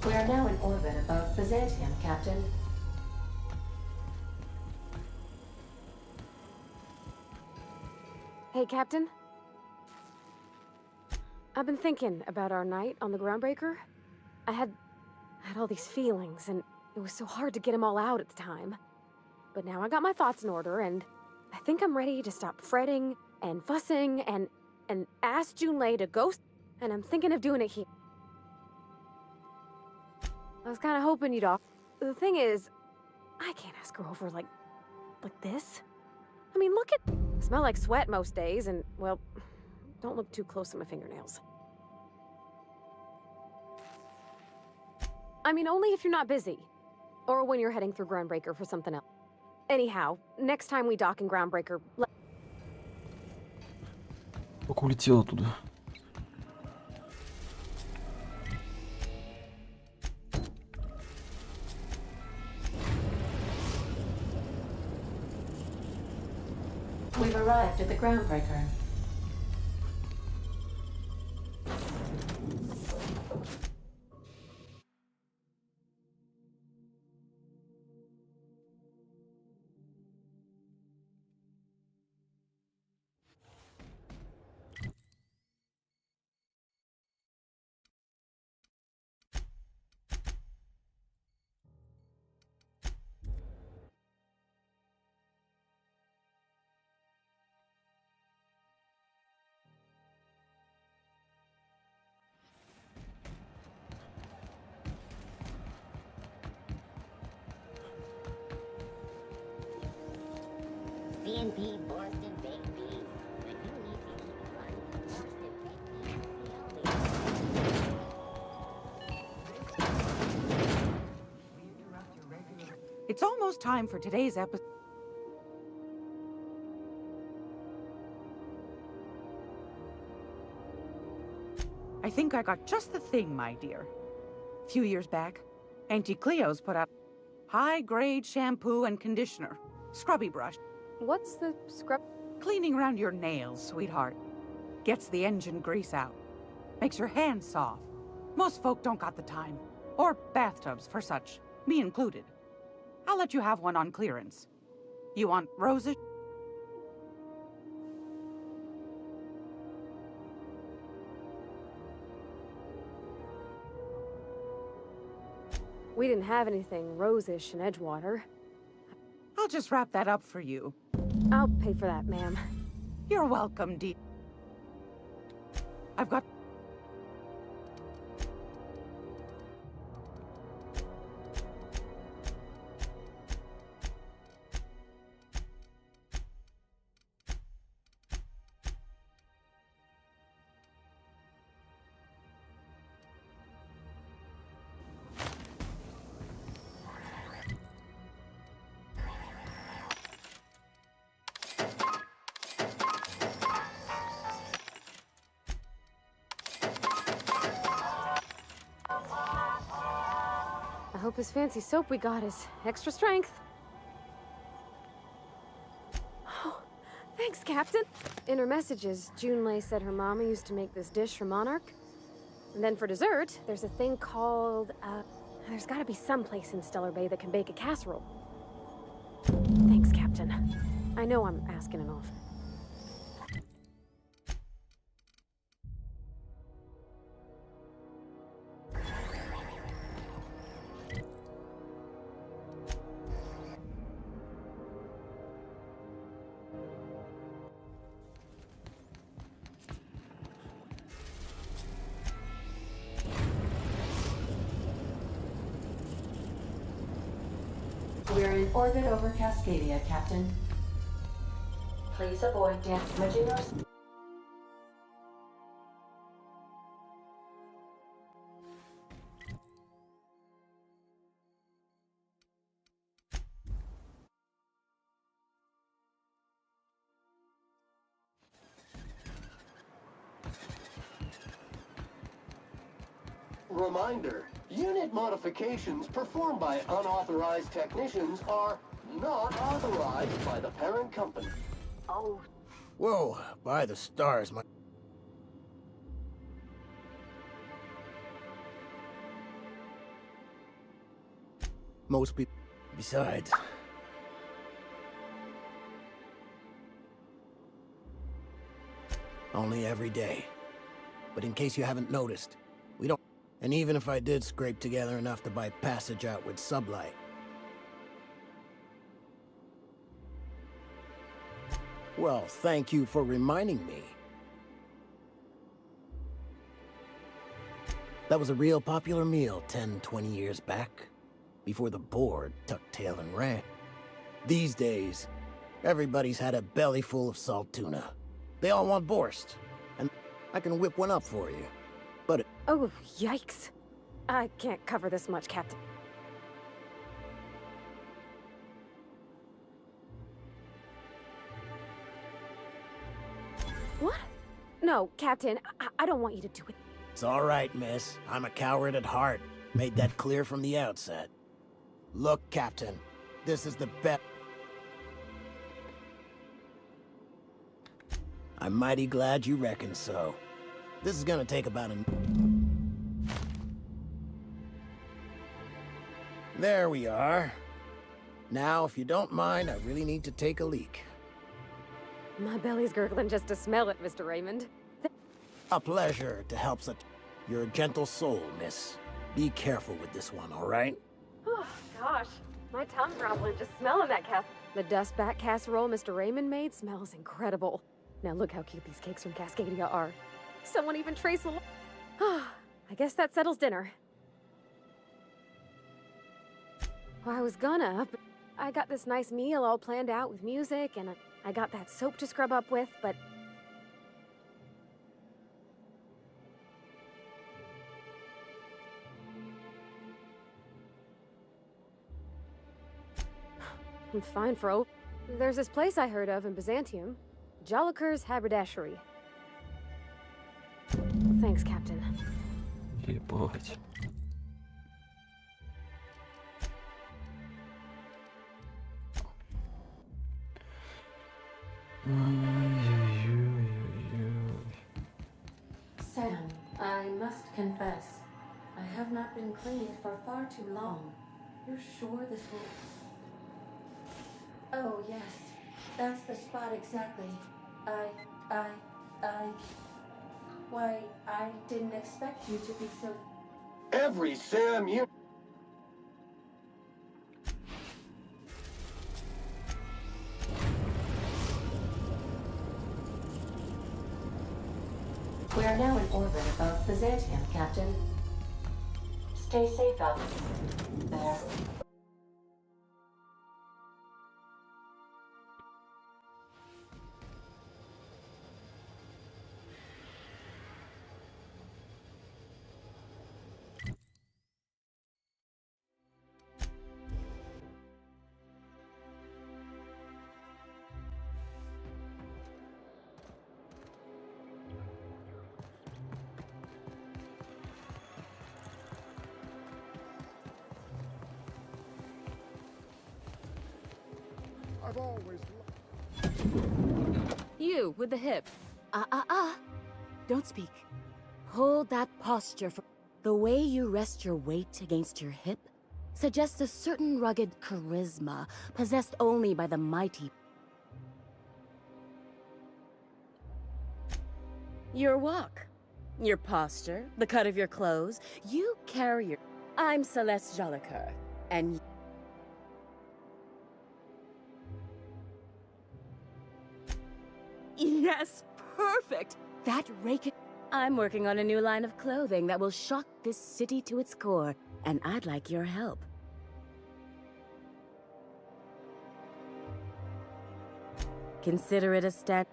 [SPEAKER 1] We are now in orbit above Byzantium, Captain.
[SPEAKER 6] Hey, Captain. I've been thinking about our night on the Groundbreaker. I had all these feelings, and it was so hard to get them all out at the time. But now I got my thoughts in order, and I think I'm ready to stop fretting and fussing and ask Junlei to go. And I'm thinking of doing it here. I was kind of hoping you'd offer. The thing is, I can't ask her over like this. I mean, look at. I smell like sweat most days, and well, don't look too close at my fingernails. I mean, only if you're not busy, or when you're heading through Groundbreaker for something else. Anyhow, next time we dock in Groundbreaker.
[SPEAKER 9] Как улетела туда?
[SPEAKER 1] We've arrived at the Groundbreaker.
[SPEAKER 10] CNP Boston Baked Beans. When you need to eat one, Boston Baked Beans.
[SPEAKER 14] It's almost time for today's episode. I think I got just the thing, my dear. A few years back, Auntie Cleo's put out high-grade shampoo and conditioner, scrubby brush.
[SPEAKER 6] What's the scrub?
[SPEAKER 14] Cleaning around your nails, sweetheart. Gets the engine grease out. Makes your hands soft. Most folk don't got the time. Or bathtubs for such, me included. I'll let you have one on clearance. You want roses?
[SPEAKER 6] We didn't have anything rosish in Edgewater.
[SPEAKER 14] I'll just wrap that up for you.
[SPEAKER 6] I'll pay for that, ma'am.
[SPEAKER 14] You're welcome, Dee. I've got...
[SPEAKER 6] I hope his fancy soap we got is extra strength. Oh, thanks, Captain. In her messages, Junlei said her mama used to make this dish for Monarch. And then for dessert, there's a thing called, there's gotta be some place in Stellar Bay that can bake a casserole. Thanks, Captain. I know I'm asking an awful.
[SPEAKER 1] We're in orbit over Cascadia, Captain. Please avoid damaging our...
[SPEAKER 17] Reminder, unit modifications performed by unauthorized technicians are not authorized by the parent company.
[SPEAKER 6] Oh.
[SPEAKER 12] Whoa, by the stars, my...
[SPEAKER 18] Most people... Besides... Only every day. But in case you haven't noticed, we don't... And even if I did scrape together enough to buy passage out with sublight... Well, thank you for reminding me. That was a real popular meal 10, 20 years back, before the board tucked tail and ran. These days, everybody's had a belly full of salt tuna. They all want borscht, and I can whip one up for you. But
[SPEAKER 6] Oh, yikes. I can't cover this much, Captain. What? No, Captain, I don't want you to do it.
[SPEAKER 18] It's all right, miss. I'm a coward at heart. Made that clear from the outset. Look, Captain, this is the best... I'm mighty glad you reckon so. This is gonna take about a... There we are. Now, if you don't mind, I really need to take a leak.
[SPEAKER 6] My belly's gurgling just to smell it, Mr. Raymond.
[SPEAKER 18] A pleasure to help such... You're a gentle soul, miss. Be careful with this one, all right?
[SPEAKER 6] Oh, gosh. My tongue's rumbling just smelling that The dust bat casserole Mr. Raymond made smells incredible. Now look how cute these cakes from Cascadia are. Someone even traced the... I guess that settles dinner. Well, I was gonna, but I got this nice meal all planned out with music, and I got that soap to scrub up with, but... I'm fine for There's this place I heard of in Byzantium. Joliker's Haberdashery. Thanks, Captain.
[SPEAKER 9] Ебать.
[SPEAKER 1] Sam, I must confess, I have not been cleaned for far too long. You're sure this will... Oh, yes. That's the spot exactly. Why, I didn't expect you to be so...
[SPEAKER 17] Every Sam you...
[SPEAKER 1] We are now in orbit above Byzantium, Captain. Stay safe out there.
[SPEAKER 19] I've always...
[SPEAKER 3] You, with the hip.
[SPEAKER 20] Don't speak. Hold that posture for... The way you rest your weight against your hip suggests a certain rugged charisma possessed only by the mighty. Your walk, your posture, the cut of your clothes, you carry your... I'm Celeste Jolicoeur, and... Yes, perfect! That rake... I'm working on a new line of clothing that will shock this city to its core, and I'd like your help. Consider it a stat...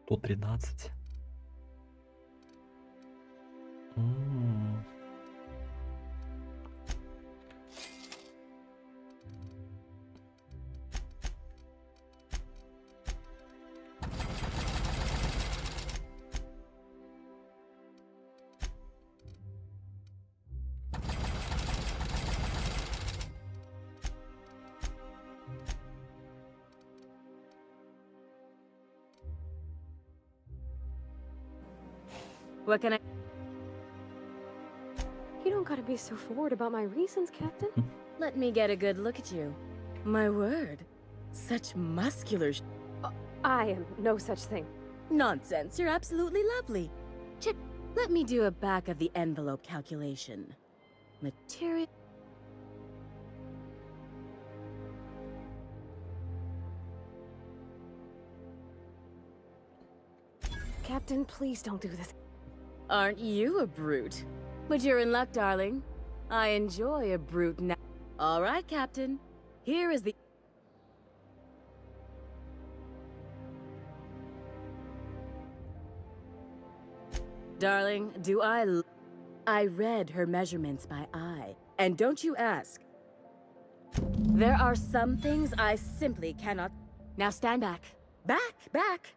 [SPEAKER 9] По 13.
[SPEAKER 20] What can I...
[SPEAKER 21] You don't gotta be so forward about my reasons, Captain.
[SPEAKER 20] Let me get a good look at you. My word. Such muscular
[SPEAKER 21] I am no such thing.
[SPEAKER 20] Nonsense, you're absolutely lovely. Chip, let me do a back-of-the-envelope calculation. Material...
[SPEAKER 21] Captain, please don't do this.
[SPEAKER 20] Aren't you a brute? But you're in luck, darling. I enjoy a brute now. All right, Captain. Here is the... Darling, I read her measurements by eye. And don't you ask. There are some things I simply cannot... Now stand back. Back!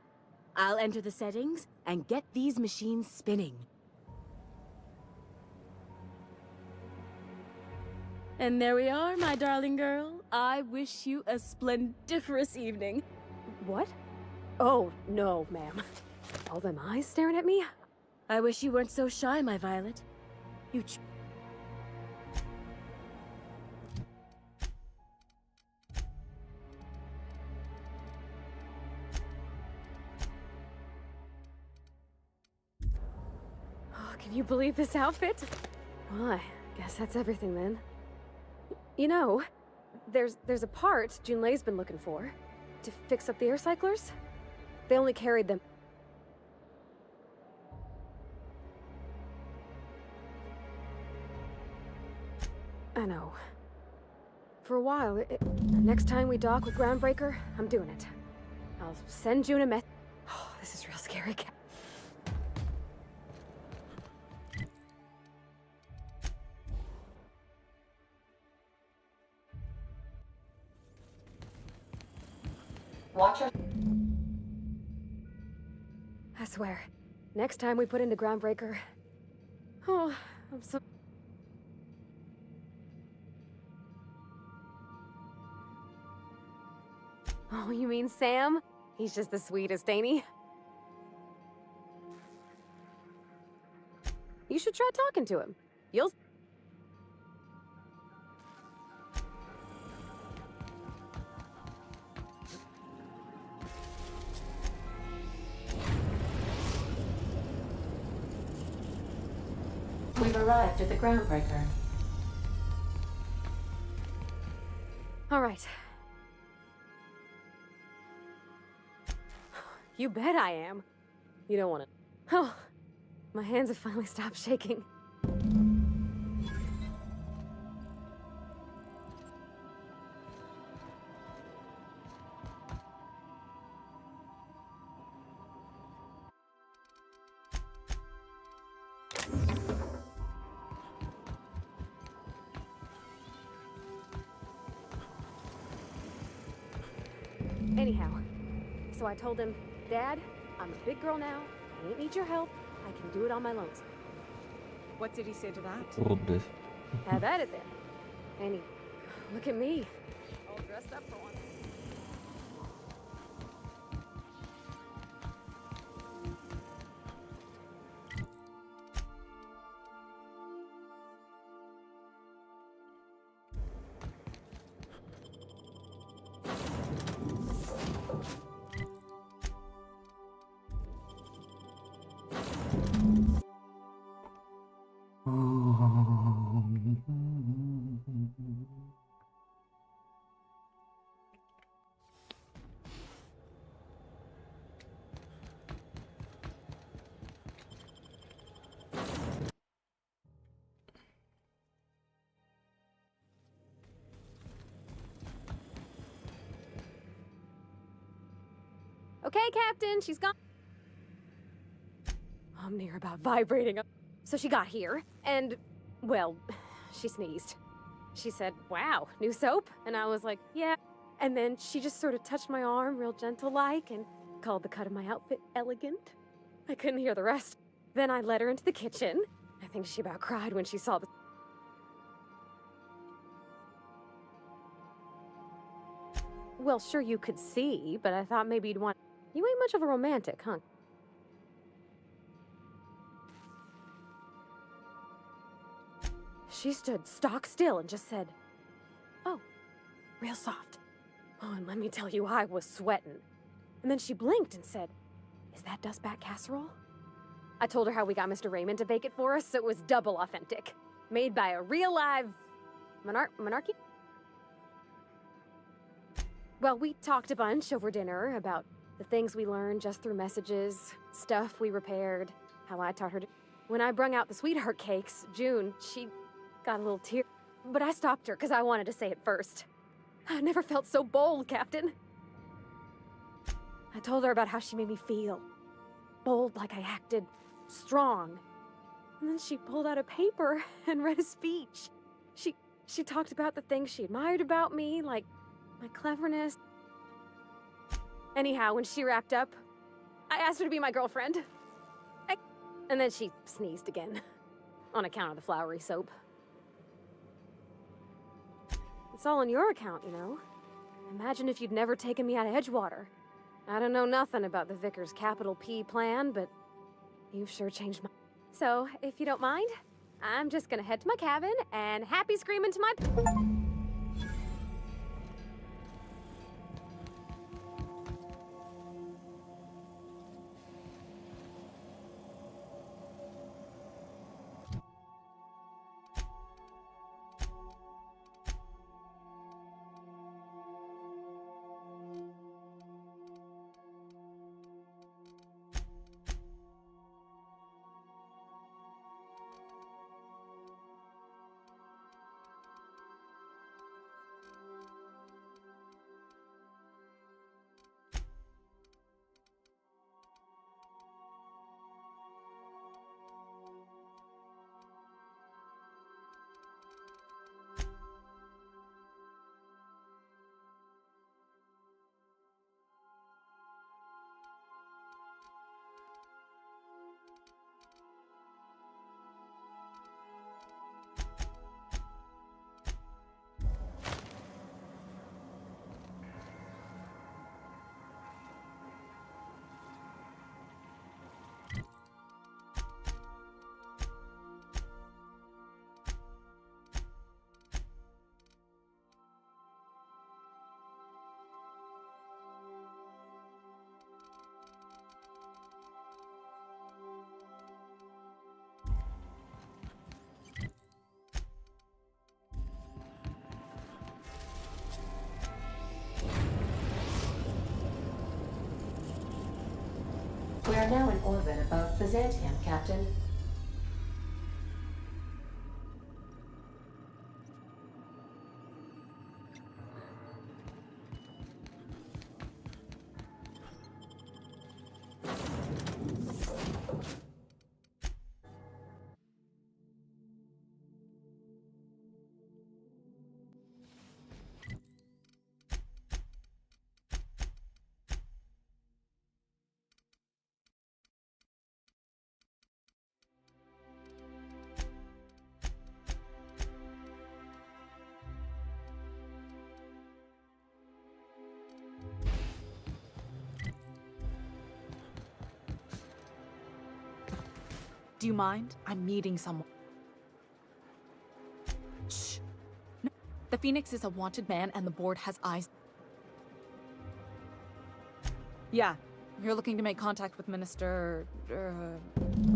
[SPEAKER 20] I'll enter the settings and get these machines spinning. And there we are, my darling girl. I wish you a splendiferous evening.
[SPEAKER 21] What? Oh, no, ma'am. All them eyes staring at me?
[SPEAKER 20] I wish you weren't so shy, my Violet. You
[SPEAKER 21] Oh, can you believe this outfit? Well, I guess that's everything then. You know, there's a part Junlei's been looking for to fix up the air cyclers. They only carried them. I know. For a while, next time we dock with Groundbreaker, I'm doing it. I'll send June a message. Oh, this is real scary, Cap.
[SPEAKER 1] Watch your...
[SPEAKER 21] I swear, next time we put into Groundbreaker... Oh, I'm so... Oh, you mean Sam? He's just the sweetest, ain't he? You should try talking to him. You'll...
[SPEAKER 1] We've arrived at the Groundbreaker.
[SPEAKER 21] All right. You bet I am. You don't want to... Oh, my hands have finally stopped shaking. Anyhow, so I told him, Dad, I'm a big girl now. I ain't need your help. I can do it on my lonesome.
[SPEAKER 14] What did he say to that?
[SPEAKER 9] Рудный.
[SPEAKER 21] Have at it then. And he, look at me. All dressed up for once. Okay, Captain, she's gone. I'm near about vibrating. So she got here, and, well, she sneezed. She said, wow, new soap? And I was like, yeah. And then she just sort of touched my arm real gentle-like and called the cut of my outfit elegant. I couldn't hear the rest. Then I led her into the kitchen. I think she about cried when she saw the... Well, sure you could see, but I thought maybe you'd want... You ain't much of a romantic, huh? she stood stock still and just said, "Oh," real soft. Oh, and let me tell you, I was sweating. And then she blinked and said, "Is that dustbat casserole?" I told her how we got Mr. Raymond to bake it for us, so it was double authentic. Made by a real live monarchy? Well, we talked a bunch over dinner about the things we learned just through messages, stuff we repaired, how I taught her to... When I brung out the sweetheart cakes, June, she got a little tear. But I stopped her because I wanted to say it first. I never felt so bold, Captain. I told her about how she made me feel. Bold like I acted, strong. And then she pulled out a paper and read a speech. She talked about the things she admired about me, like my cleverness. Anyhow, when she wrapped up, I asked her to be my girlfriend. And then she sneezed again, on account of the flowery soap. It's all on your account, you know. Imagine if you'd never taken me out of Edgewater. I don't know nothing about the Vickers capital P plan, but you've sure changed my... So, if you don't mind, I'm just gonna head to my cabin and happy screaming to my...
[SPEAKER 1] We are now in orbit above Byzantium, Captain.
[SPEAKER 15] Do you mind? I'm meeting someone. Shh. No. The Phoenix is a wanted man and the board has eyes. Yeah, you're looking to make contact with Minister...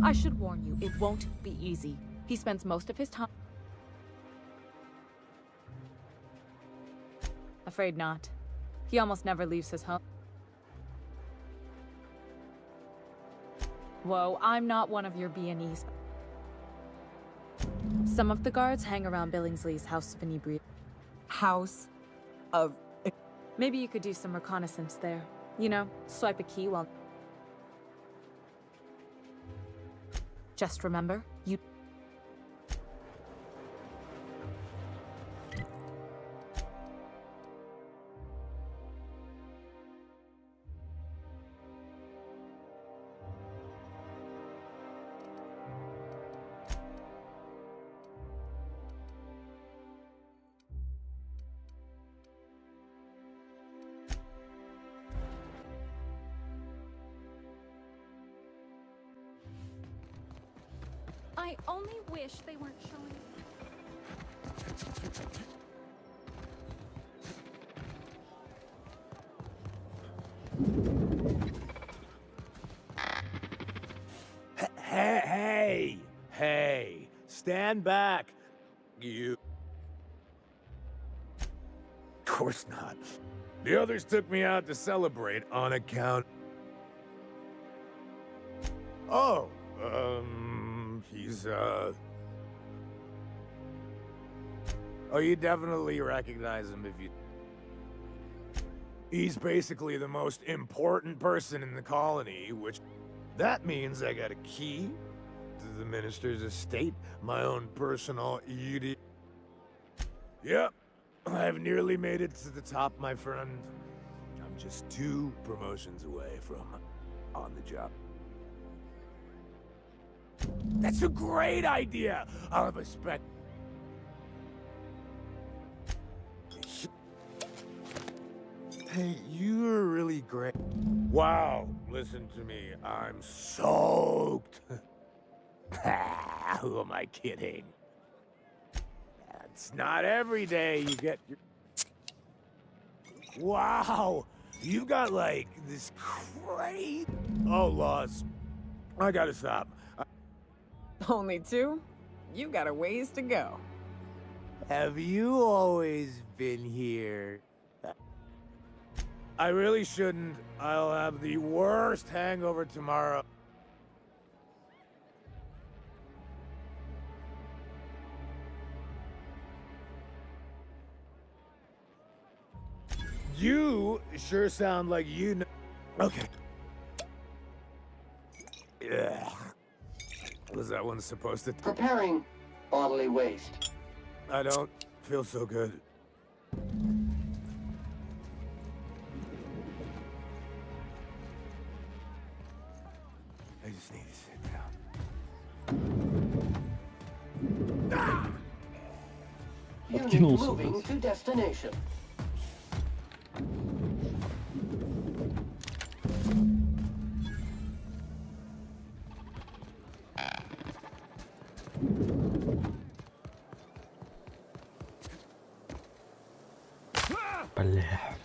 [SPEAKER 15] I should warn you, it won't be easy. He spends most of his time... Afraid not. He almost never leaves his home. Whoa, I'm not one of your B&Es. Some of the guards hang around Billingsley's House of Inebriation.
[SPEAKER 11] House of...
[SPEAKER 15] Maybe you could do some reconnaissance there. You know, swipe a key while... Just remember, you...
[SPEAKER 8] I only wish they weren't showing... Hey, stand back. You. Of course not. The others took me out to celebrate on account. Oh, he's, Oh, you definitely recognize him if you... He's basically the most important person in the colony, which... That means I got a key to the minister's estate, my own personal ED. Yep, I've nearly made it to the top, my friend. I'm just 2 promotions away from on the job. That's a great idea! I'll have a spec... Hey, you're really great. Wow, listen to me. I'm soaked. Who am I kidding? It's not every day you get your... Wow, you got like this great... Oh, Loz, I gotta stop.
[SPEAKER 11] Only 2? You got a ways to go.
[SPEAKER 8] Have you always been here? I really shouldn't. I'll have the worst hangover tomorrow. You sure sound like you know... Okay. Ugh. Was that one supposed to...
[SPEAKER 17] Preparing bodily waste.
[SPEAKER 8] I don't feel so good. I just need to sit down.
[SPEAKER 17] Unit moving to destination.
[SPEAKER 9] Бля.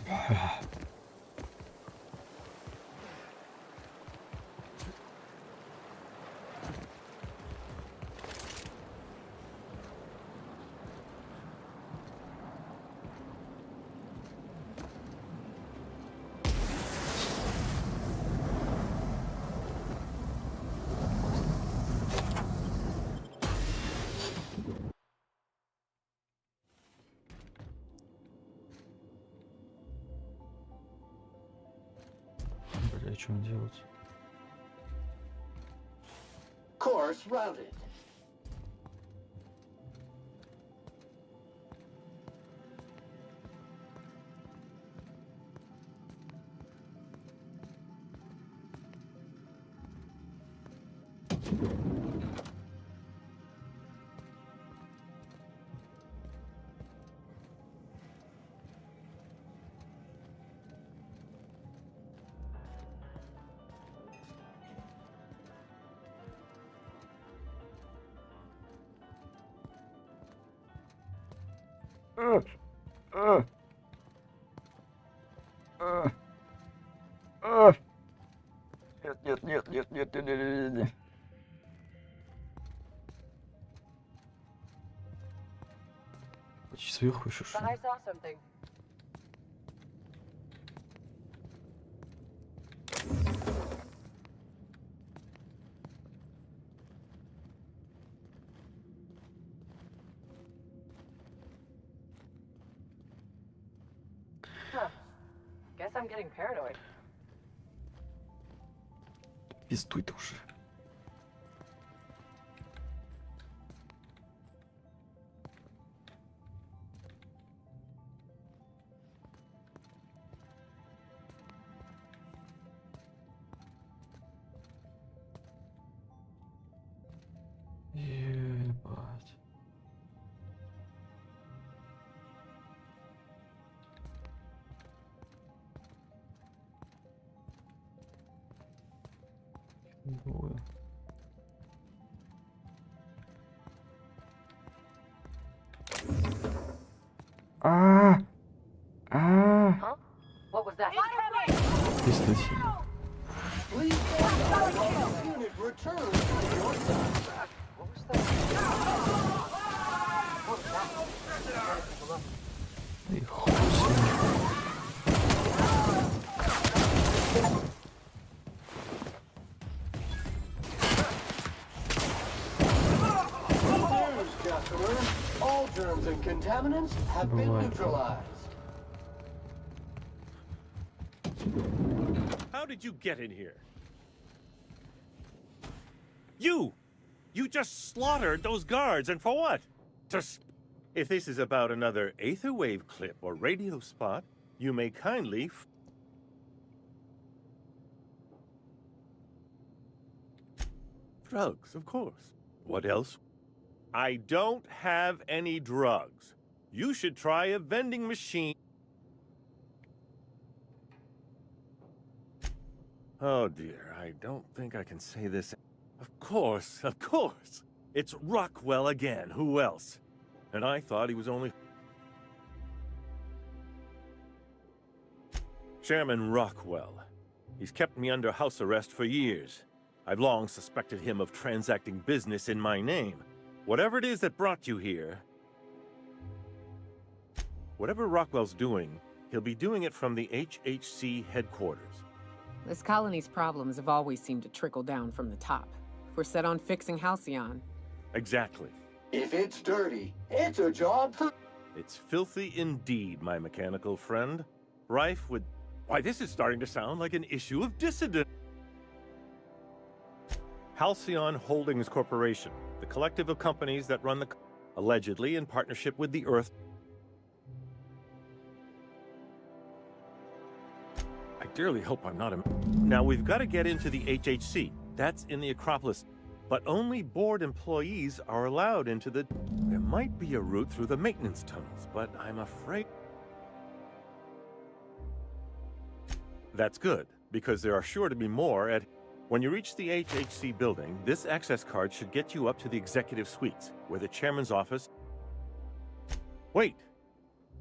[SPEAKER 9] Бля, что он делает?
[SPEAKER 17] Course routed.
[SPEAKER 9] Нет, нет, нет, нет, нет, нет, нет, нет. Почти сверху еще что?
[SPEAKER 6] I saw something. Huh. Guess I'm getting paranoid.
[SPEAKER 9] Пиздуй ты уже. Ебать. Двое.
[SPEAKER 3] Huh? What was that?
[SPEAKER 2] Действительно.
[SPEAKER 17] Please stand by while the unit returns to your side.
[SPEAKER 2] И хуй с ним.
[SPEAKER 17] Good news, customer. All germs and contaminants have been
[SPEAKER 2] Бывает.
[SPEAKER 17] neutralized.
[SPEAKER 22] How did you get in here? You! You just slaughtered those guards, and for what? If this is about another aether wave clip or radio spot, you may kindly drugs, of course. What else? I don't have any drugs. You should try a vending machine. Oh dear, I don't think I can say this. Of course, of course. It's Rockwell again. Who else? And I thought he was only... Chairman Rockwell. He's kept me under house arrest for years. I've long suspected him of transacting business in my name. Whatever it is that brought you here... Whatever Rockwell's doing, he'll be doing it from the HHC headquarters.
[SPEAKER 11] This colony's problems have always seemed to trickle down from the top. If we're set on fixing Halcyon.
[SPEAKER 22] Exactly.
[SPEAKER 17] If it's dirty, it's a job for...
[SPEAKER 22] It's filthy indeed, my mechanical friend. Rife with... Why, this is starting to sound like an issue of dissident. Halcyon Holdings Corporation, the collective of companies that run the... allegedly in partnership with the Earth... I dearly hope I'm not a... Now, we've got to get into the HHC. That's in the Acropolis. But only board employees are allowed into the... There might be a route through the maintenance tunnels, but I'm afraid... That's good, because there are sure to be more at... When you reach the HHC building, this access card should get you up to the executive suites, where the chairman's office... Wait!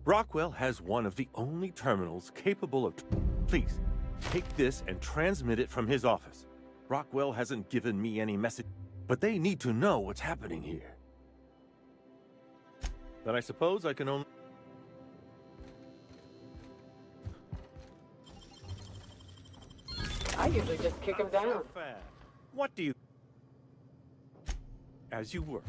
[SPEAKER 22] Rockwell has one of the only terminals capable of... Please, take this and transmit it from his office. Rockwell hasn't given me any message, but they need to know what's happening here. Then I suppose I can only...
[SPEAKER 6] I usually just kick him down.
[SPEAKER 22] What do you... As you were.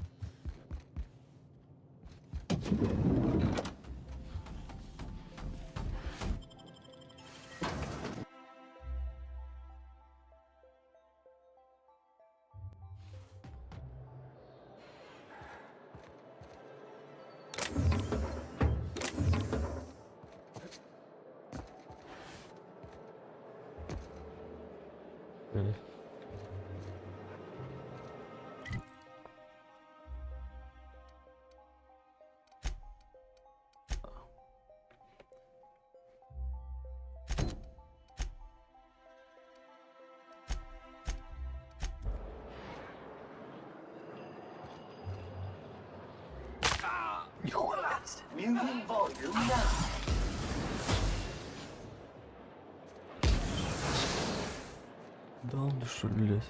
[SPEAKER 17] Muting volume now.
[SPEAKER 2] Да он что ли лез?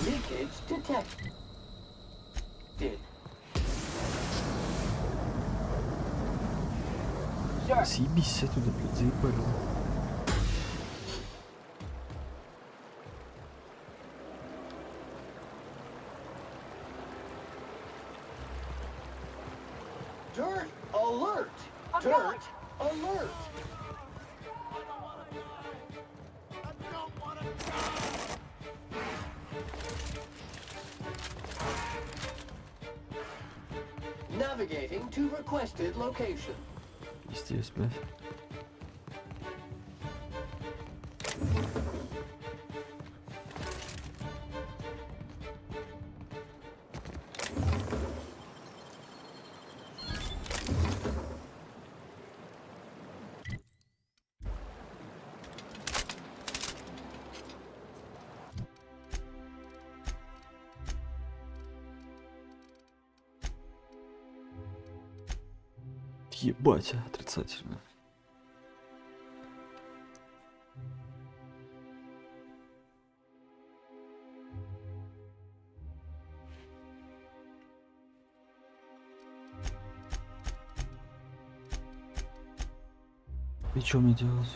[SPEAKER 17] Leakage detected.
[SPEAKER 2] Съебись оттуда, блядь, заебали.
[SPEAKER 17] Dirt alert! Dirt alert! Navigating to requested location.
[SPEAKER 2] Естественно. Ебать, отрицательно. И что мне делать?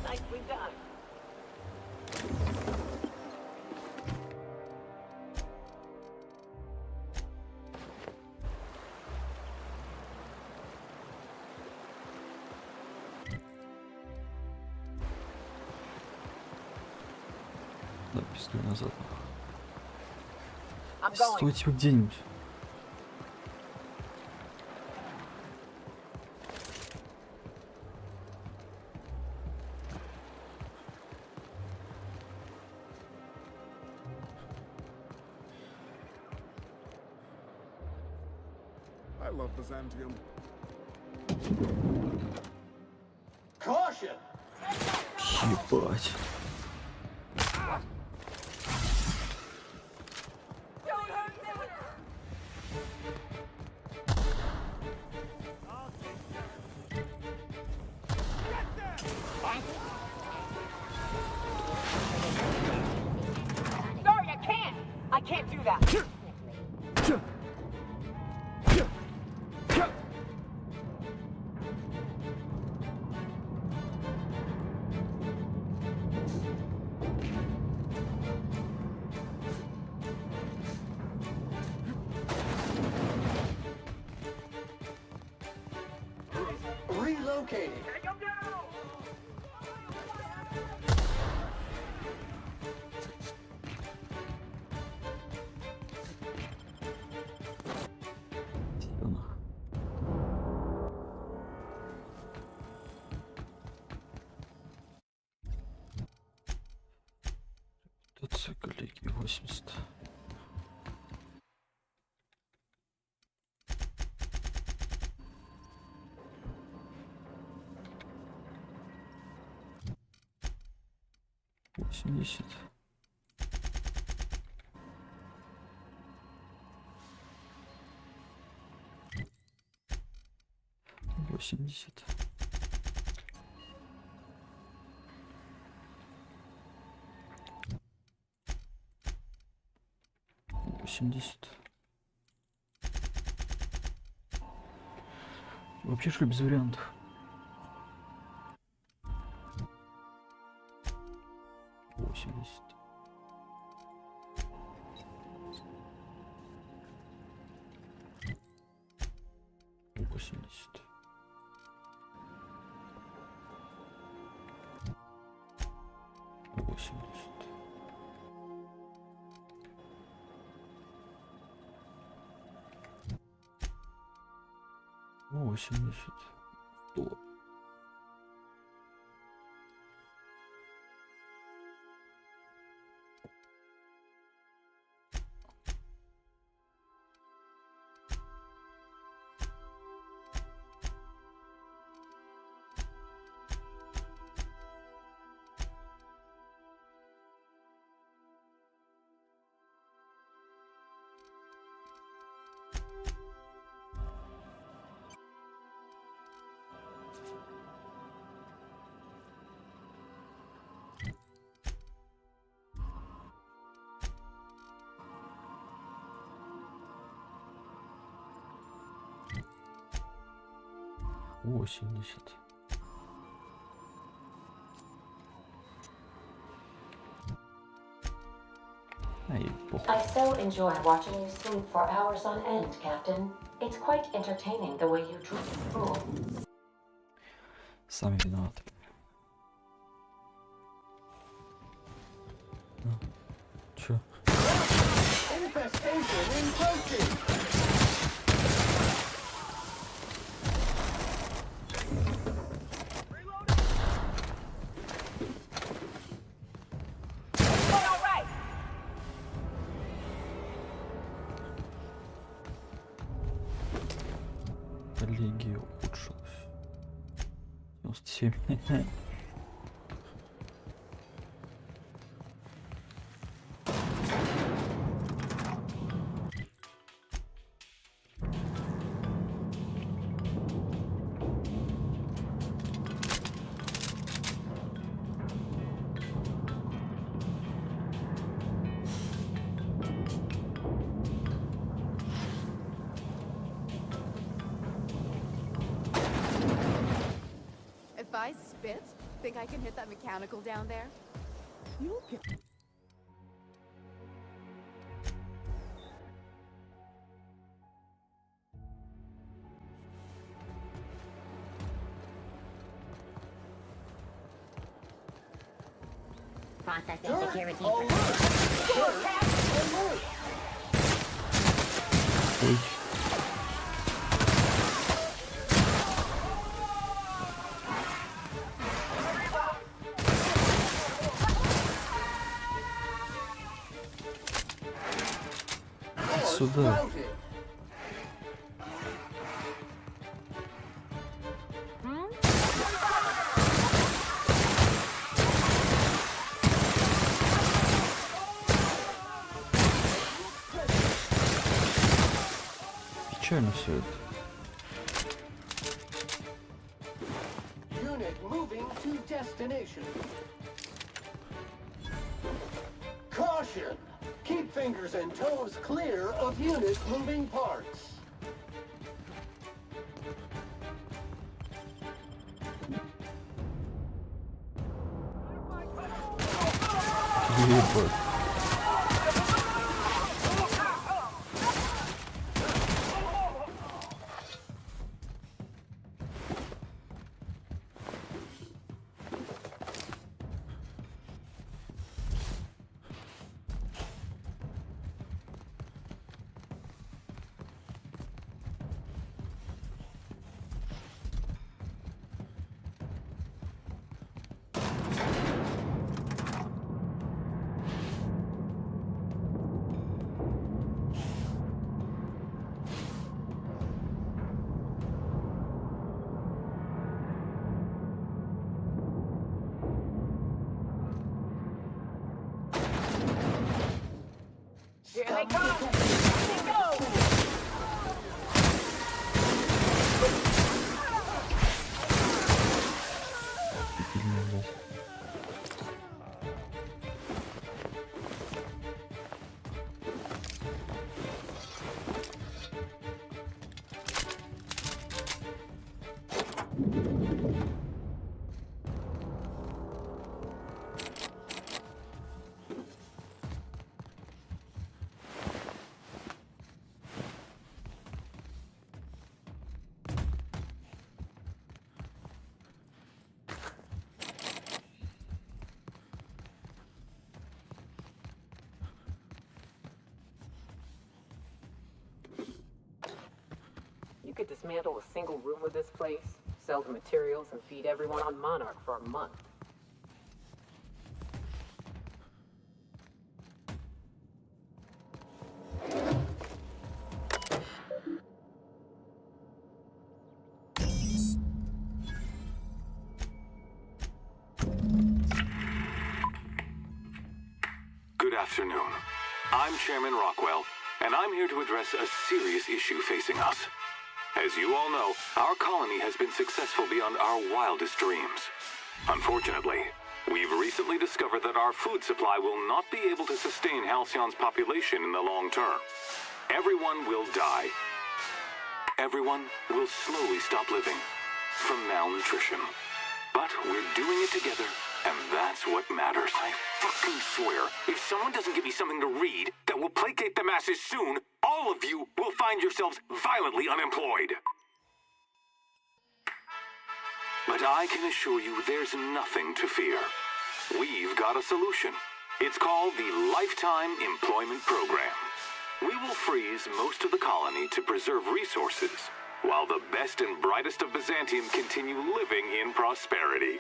[SPEAKER 10] Nicely done.
[SPEAKER 2] Да, пиздуй назад. Стойте вы где-нибудь.
[SPEAKER 19] I love Byzantium.
[SPEAKER 17] Caution!
[SPEAKER 2] Ебать.
[SPEAKER 10] Sorry, I can't! I can't do that!
[SPEAKER 17] Relocating.
[SPEAKER 2] Тут коллеги 80. Восемьдесят. 80. 80. Вообще шли без вариантов. 80. 80. 80. 80. 100. Восемьдесят.
[SPEAKER 1] I so enjoy watching you sleep for hours on end, Captain. It's quite entertaining the way you drool.
[SPEAKER 2] Сами виноваты.
[SPEAKER 17] Infestation encroaching!
[SPEAKER 2] Коллегия улучшилась. 97.
[SPEAKER 16] If I spit, think I can hit that mechanical down there? You'll get...
[SPEAKER 10] Processing security.
[SPEAKER 2] Сюда. Печально все это.
[SPEAKER 17] Unit moving to destination. Caution! Keep fingers and toes clear of unit moving parts.
[SPEAKER 2] Ебать.
[SPEAKER 17] Here they come! Here they go!
[SPEAKER 11] You could dismantle a single room of this place, sell the materials, and feed everyone on Monarch for a month.
[SPEAKER 4] Good afternoon. I'm Chairman Rockwell, and I'm here to address a serious issue facing us. As you all know, our colony has been successful beyond our wildest dreams. Unfortunately, we've recently discovered that our food supply will not be able to sustain Halcyon's population in the long term. Everyone will die. Everyone will slowly stop living from malnutrition. But we're doing it together, and that's what matters. I fucking swear, if someone doesn't give me something to read that will placate the masses soon, all of you will find yourselves violently unemployed. But I can assure you there's nothing to fear. We've got a solution. It's called the Lifetime Employment Program. We will freeze most of the colony to preserve resources, while the best and brightest of Byzantium continue living in prosperity.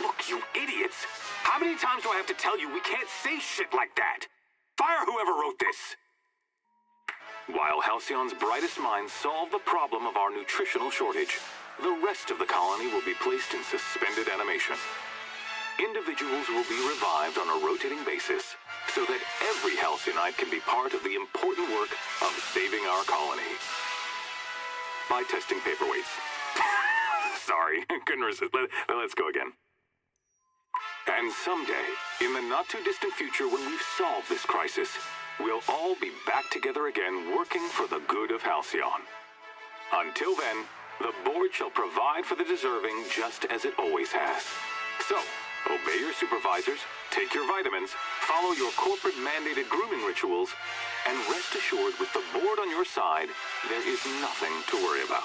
[SPEAKER 4] Look, you idiots! How many times do I have to tell you we can't say shit like that? Fire whoever wrote this! While Halcyon's brightest minds solve the problem of our nutritional shortage, the rest of the colony will be placed in suspended animation. Individuals will be revived on a rotating basis, so that every Halcyonite can be part of the important work of saving our colony. By testing paperweights. Sorry, couldn't resist. Let's go again. And someday, in the not-too-distant future when we've solved this crisis, we'll all be back together again working for the good of Halcyon. Until then, the board shall provide for the deserving just as it always has. So, obey your supervisors, take your vitamins, follow your corporate-mandated grooming rituals, and rest assured with the board on your side, there is nothing to worry about.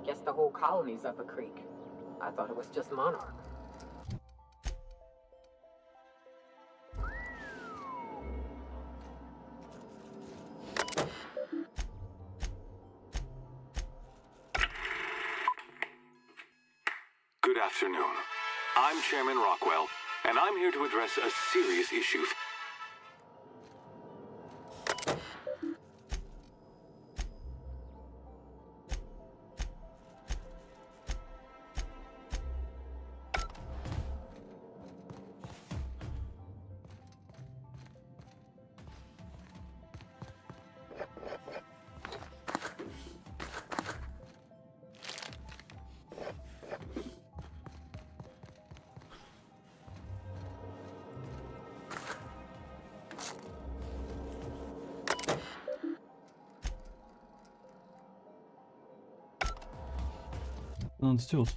[SPEAKER 11] Guess the whole colony's up a creek. I thought it was just Monarch.
[SPEAKER 4] Good afternoon. I'm Chairman Rockwell, and I'm here to address a serious issue.
[SPEAKER 2] Надо сделать.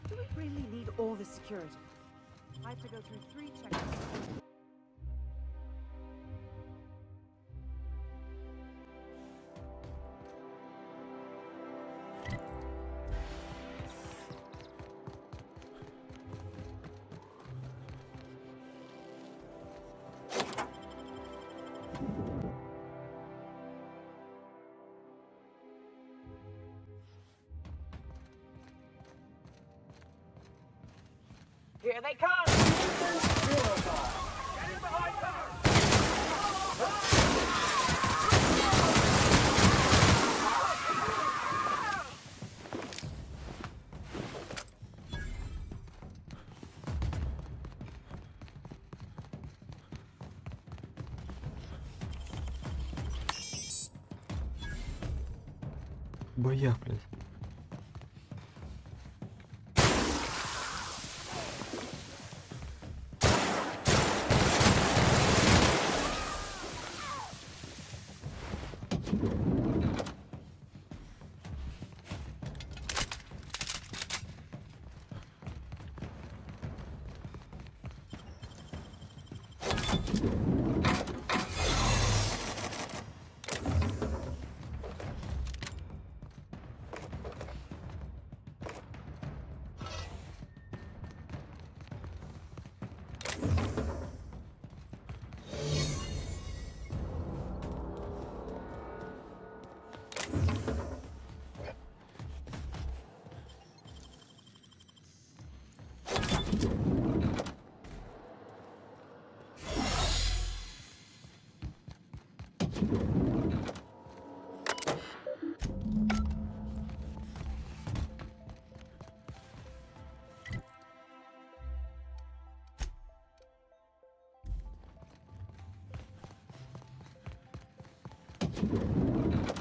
[SPEAKER 14] Do we really need all the security? I have to go through 3 checkpoints.
[SPEAKER 11] Here they come!
[SPEAKER 2] Боя, блядь.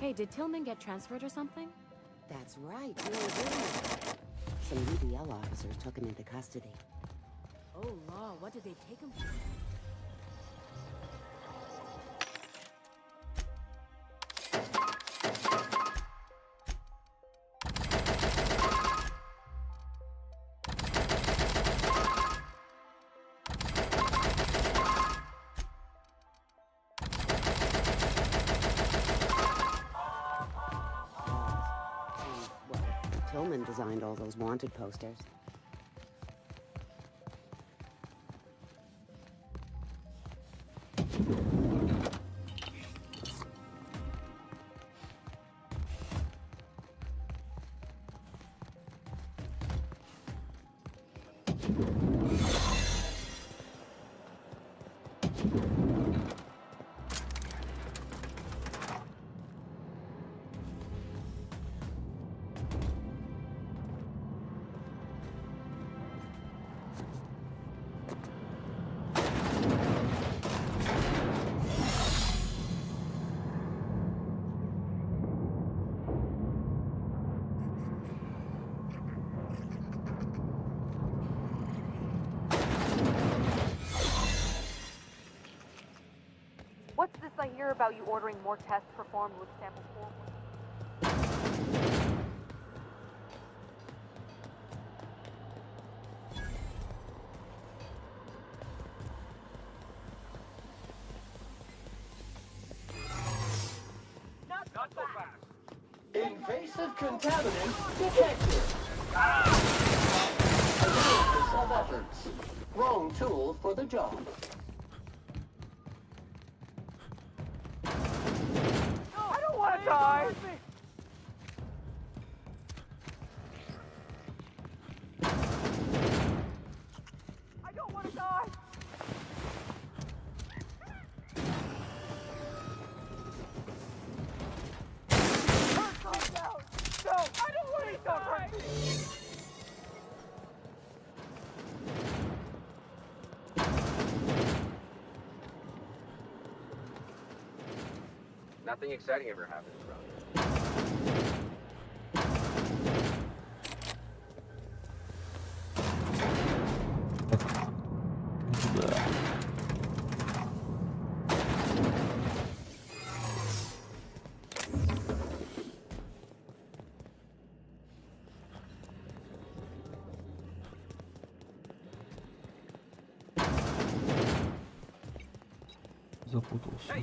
[SPEAKER 20] Hey, did Tillman get transferred or something?
[SPEAKER 10] That's right, yeah. Some UDL officers took him into custody.
[SPEAKER 20] Oh, law, what did they take him for?
[SPEAKER 10] Well, Tillman designed all those wanted posters.
[SPEAKER 15] What's this I hear about you ordering more tests performed with sample 4?
[SPEAKER 5] Not so fast.
[SPEAKER 17] Invasive contaminant detected. Of efforts. Wrong tool for the job.
[SPEAKER 5] I don't want to die. I don't want to die. Calm down. No, I don't want to die.
[SPEAKER 7] Nothing exciting ever happens around here.
[SPEAKER 2] Да. Запутался.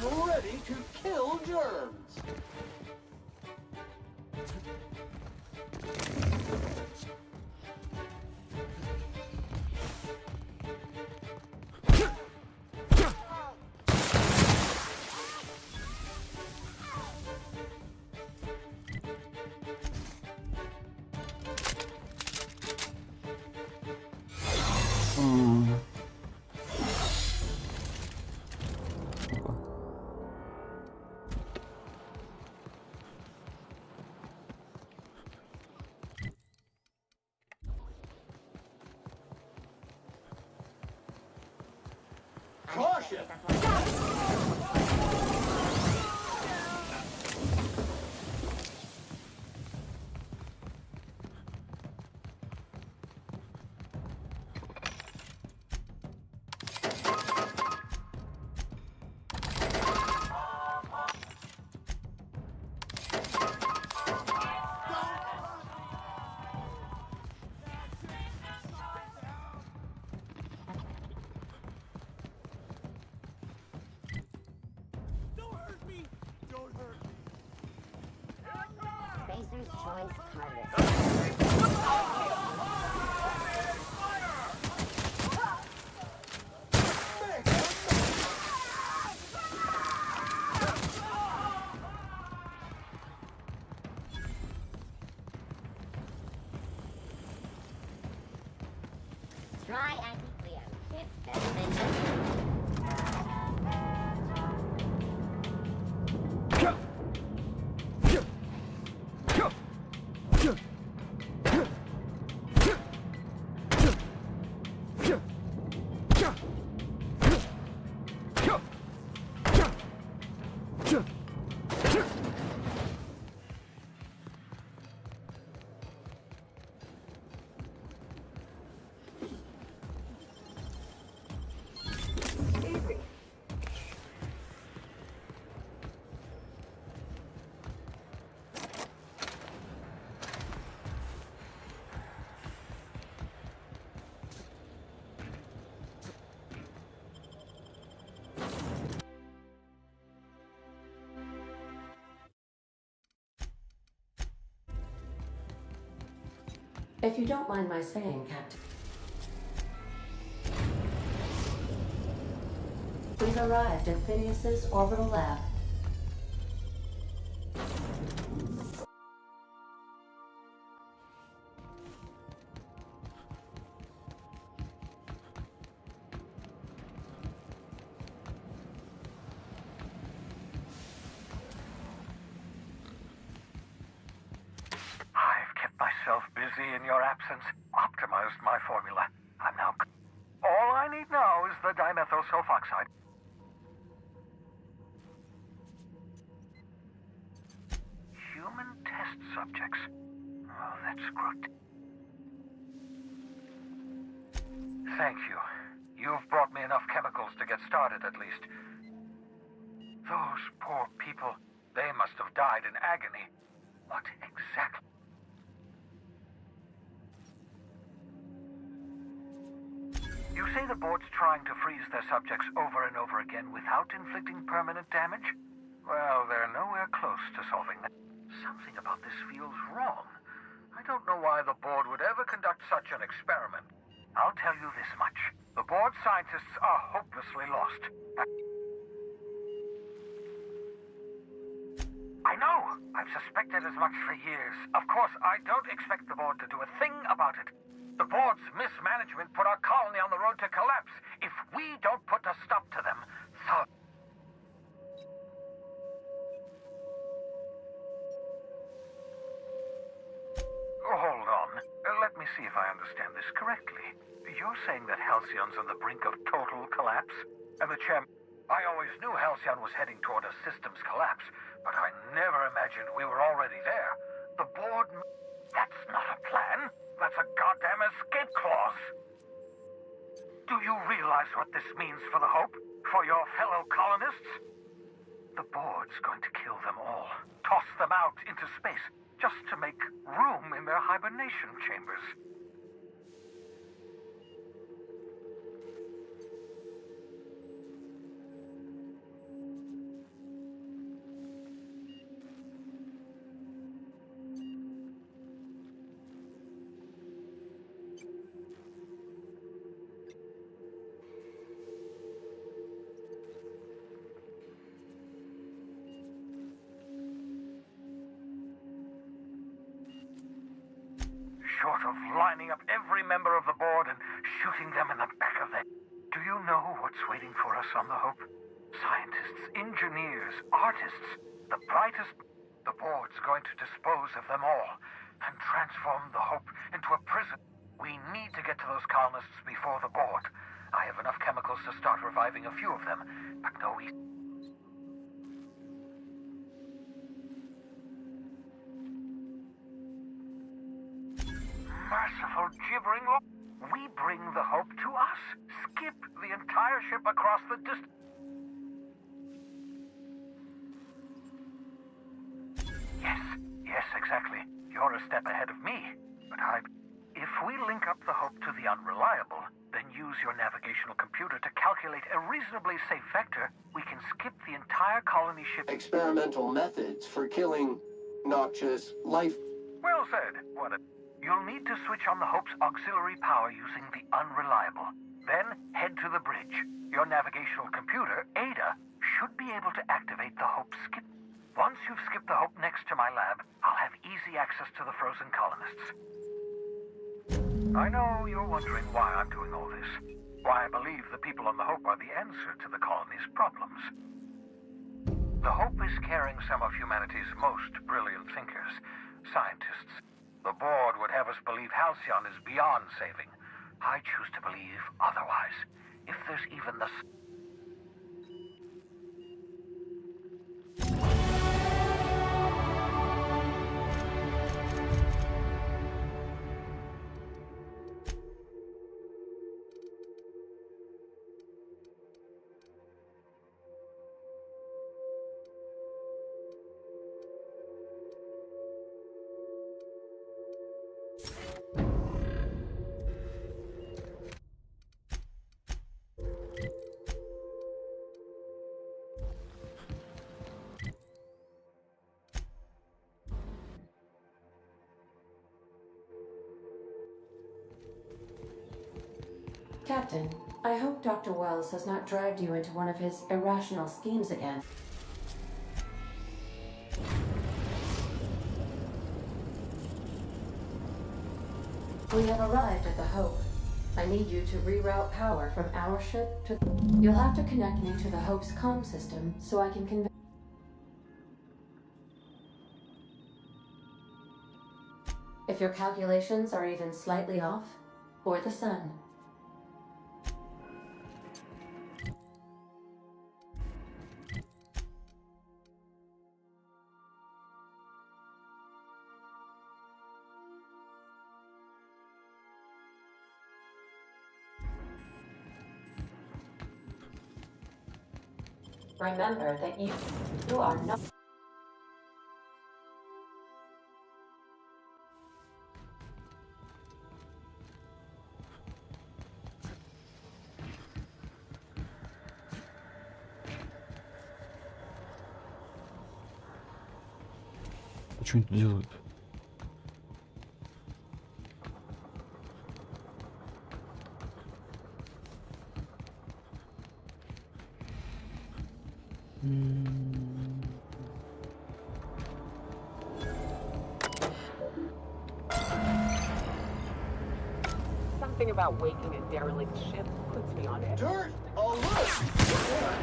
[SPEAKER 17] and ready to kill germs. Caution!
[SPEAKER 10] Spacer's Choice Harvest. Try anti-Cleo. It's better than nothing.
[SPEAKER 1] If you don't mind my saying, Captain. We've arrived at Phineas's orbital lab.
[SPEAKER 12] I've kept myself busy in your absence, optimized my formula. I'm now... All I need now is the dimethyl sulfoxide. Human test subjects. Oh, that's grotesque. Thank you. You've brought me enough chemicals to get started, at least. Those poor people, they must have died in agony. What exactly? You say the board's trying to freeze their subjects over and over again without inflicting permanent damage? Well, they're nowhere close to solving that. Something about this feels wrong. I don't know why the board would ever conduct such an experiment. I'll tell you this much. The board scientists are hopelessly lost. I know! I've suspected as much for years. Of course, I don't expect the board to do a thing about it. The board's mismanagement put our colony on the road to collapse. If we don't put a stop to them, so... Hold on. Let me see if I understand this correctly. You're saying that Halcyon's on the brink of total collapse? And the chairman... I always knew Halcyon was heading toward a systems collapse, but I never imagined we were already there. The board... That's not a plan. That's a goddamn escape clause. Do you realize what this means for the Hope? For your fellow colonists? The board's going to kill them all. Toss them out into space, just to make room in their hibernation chambers. of lining up every member of the board and shooting them in the back of the... Do you know what's waiting for us on the Hope? Scientists, engineers, artists, the brightest... The board's going to dispose of them all and transform the Hope into a prison. We need to get to those colonists before the board. I have enough chemicals to start reviving a few of them, but no easy. Merciful gibbering Lord. We bring the Hope to us. Skip the entire ship across the distance. Yes, exactly. You're a step ahead of me. But if we link up the Hope to the Unreliable, then use your navigational computer to calculate a reasonably safe vector, we can skip the entire colony ship.
[SPEAKER 17] Experimental methods for killing noxious life.
[SPEAKER 12] Well said. You'll need to switch on the Hope's auxiliary power using the Unreliable. Then head to the bridge. Your navigational computer, Ada, should be able to activate the Hope skip. Once you've skipped the Hope next to my lab, I'll have easy access to the frozen colonists. I know you're wondering why I'm doing all this. Why I believe the people on the Hope are the answer to the colony's problems. The Hope is carrying some of humanity's most brilliant thinkers, scientists. The board would have us believe Halcyon is beyond saving. I choose to believe otherwise. If there's even the...
[SPEAKER 1] Captain, I hope Dr. Wells has not dragged you into one of his irrational schemes again. We have arrived at the Hope. I need you to reroute power from our ship to... You'll have to connect me to the Hope's comm system so I can convey... If your calculations are even slightly off, or the sun. Remember that you are not...
[SPEAKER 2] Что они тут делают?
[SPEAKER 11] Something about waking a derelict ship puts me on edge.
[SPEAKER 17] Dirt alert!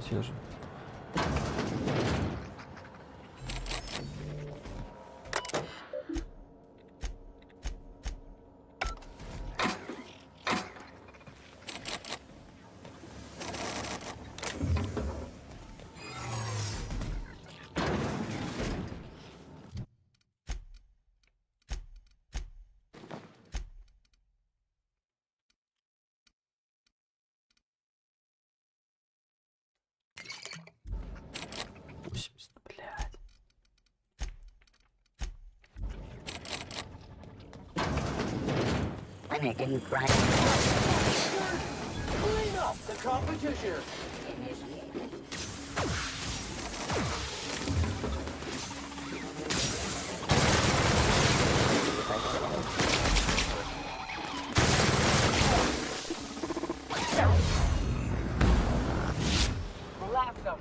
[SPEAKER 2] те же.
[SPEAKER 10] When it didn't cry.
[SPEAKER 17] Clean up the competition.
[SPEAKER 5] Blast them.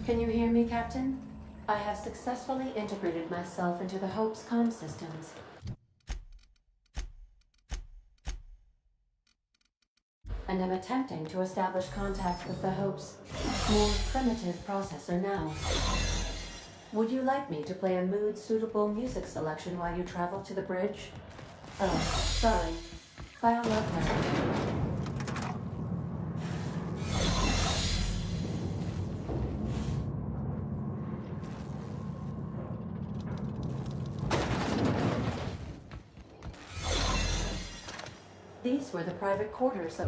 [SPEAKER 1] Can you hear me, Captain? I have successfully integrated myself into the Hope's comm systems. And am attempting to establish contact with the Hope's more primitive processor now. Would you like me to play a mood-suitable music selection while you travel to the bridge? Oh, sorry. File log now. These were the private quarters that...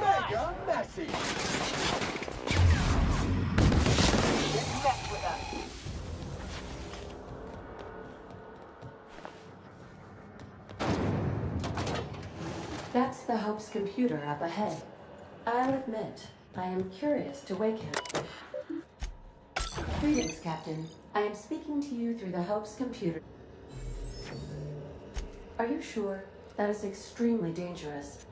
[SPEAKER 17] Mega messy.
[SPEAKER 5] Mess with us.
[SPEAKER 1] That's the Hope's computer up ahead. I'll admit, I am curious to wake him. Greetings, Captain. I am speaking to you through the Hope's computer. Are you sure? That is extremely dangerous.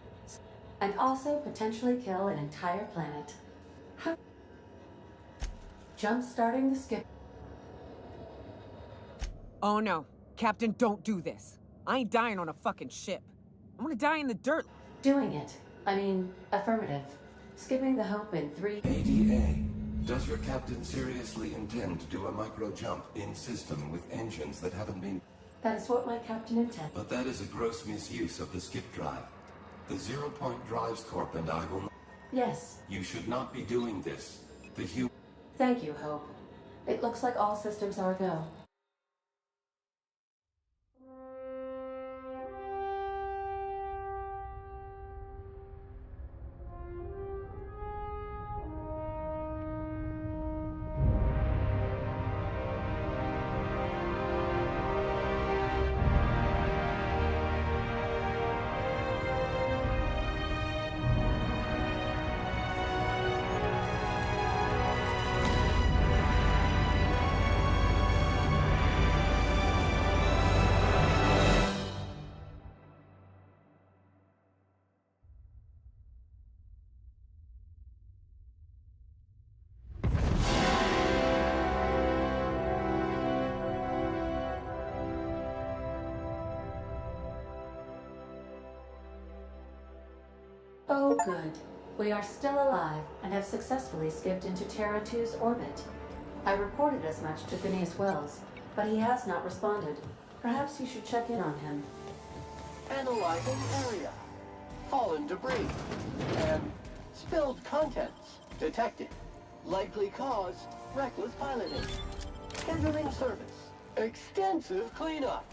[SPEAKER 1] And also potentially kill an entire planet. Jump-starting the skip...
[SPEAKER 11] Oh no. Captain, don't do this. I ain't dying on a fucking ship. I'm gonna die in the dirt.
[SPEAKER 1] Doing it. I mean, affirmative. Skipping the Hope in 3...
[SPEAKER 13] ADA. Does your captain seriously intend to do a micro-jump in system with engines that haven't been...
[SPEAKER 1] That is what my captain intends.
[SPEAKER 13] But that is a gross misuse of the skip drive. The Zero Point Drives Corp and I will...
[SPEAKER 1] Yes.
[SPEAKER 13] You should not be doing this. The
[SPEAKER 1] Thank you, Hope. It looks like all systems are go. good. We are still alive and have successfully skipped into Terra 2's orbit. I reported as much to Phineas Wells, but he has not responded. Perhaps you should check in on him.
[SPEAKER 17] Analyzing area. Fallen debris. And spilled contents detected. Likely cause, reckless piloting. Scheduling service. Extensive cleanup.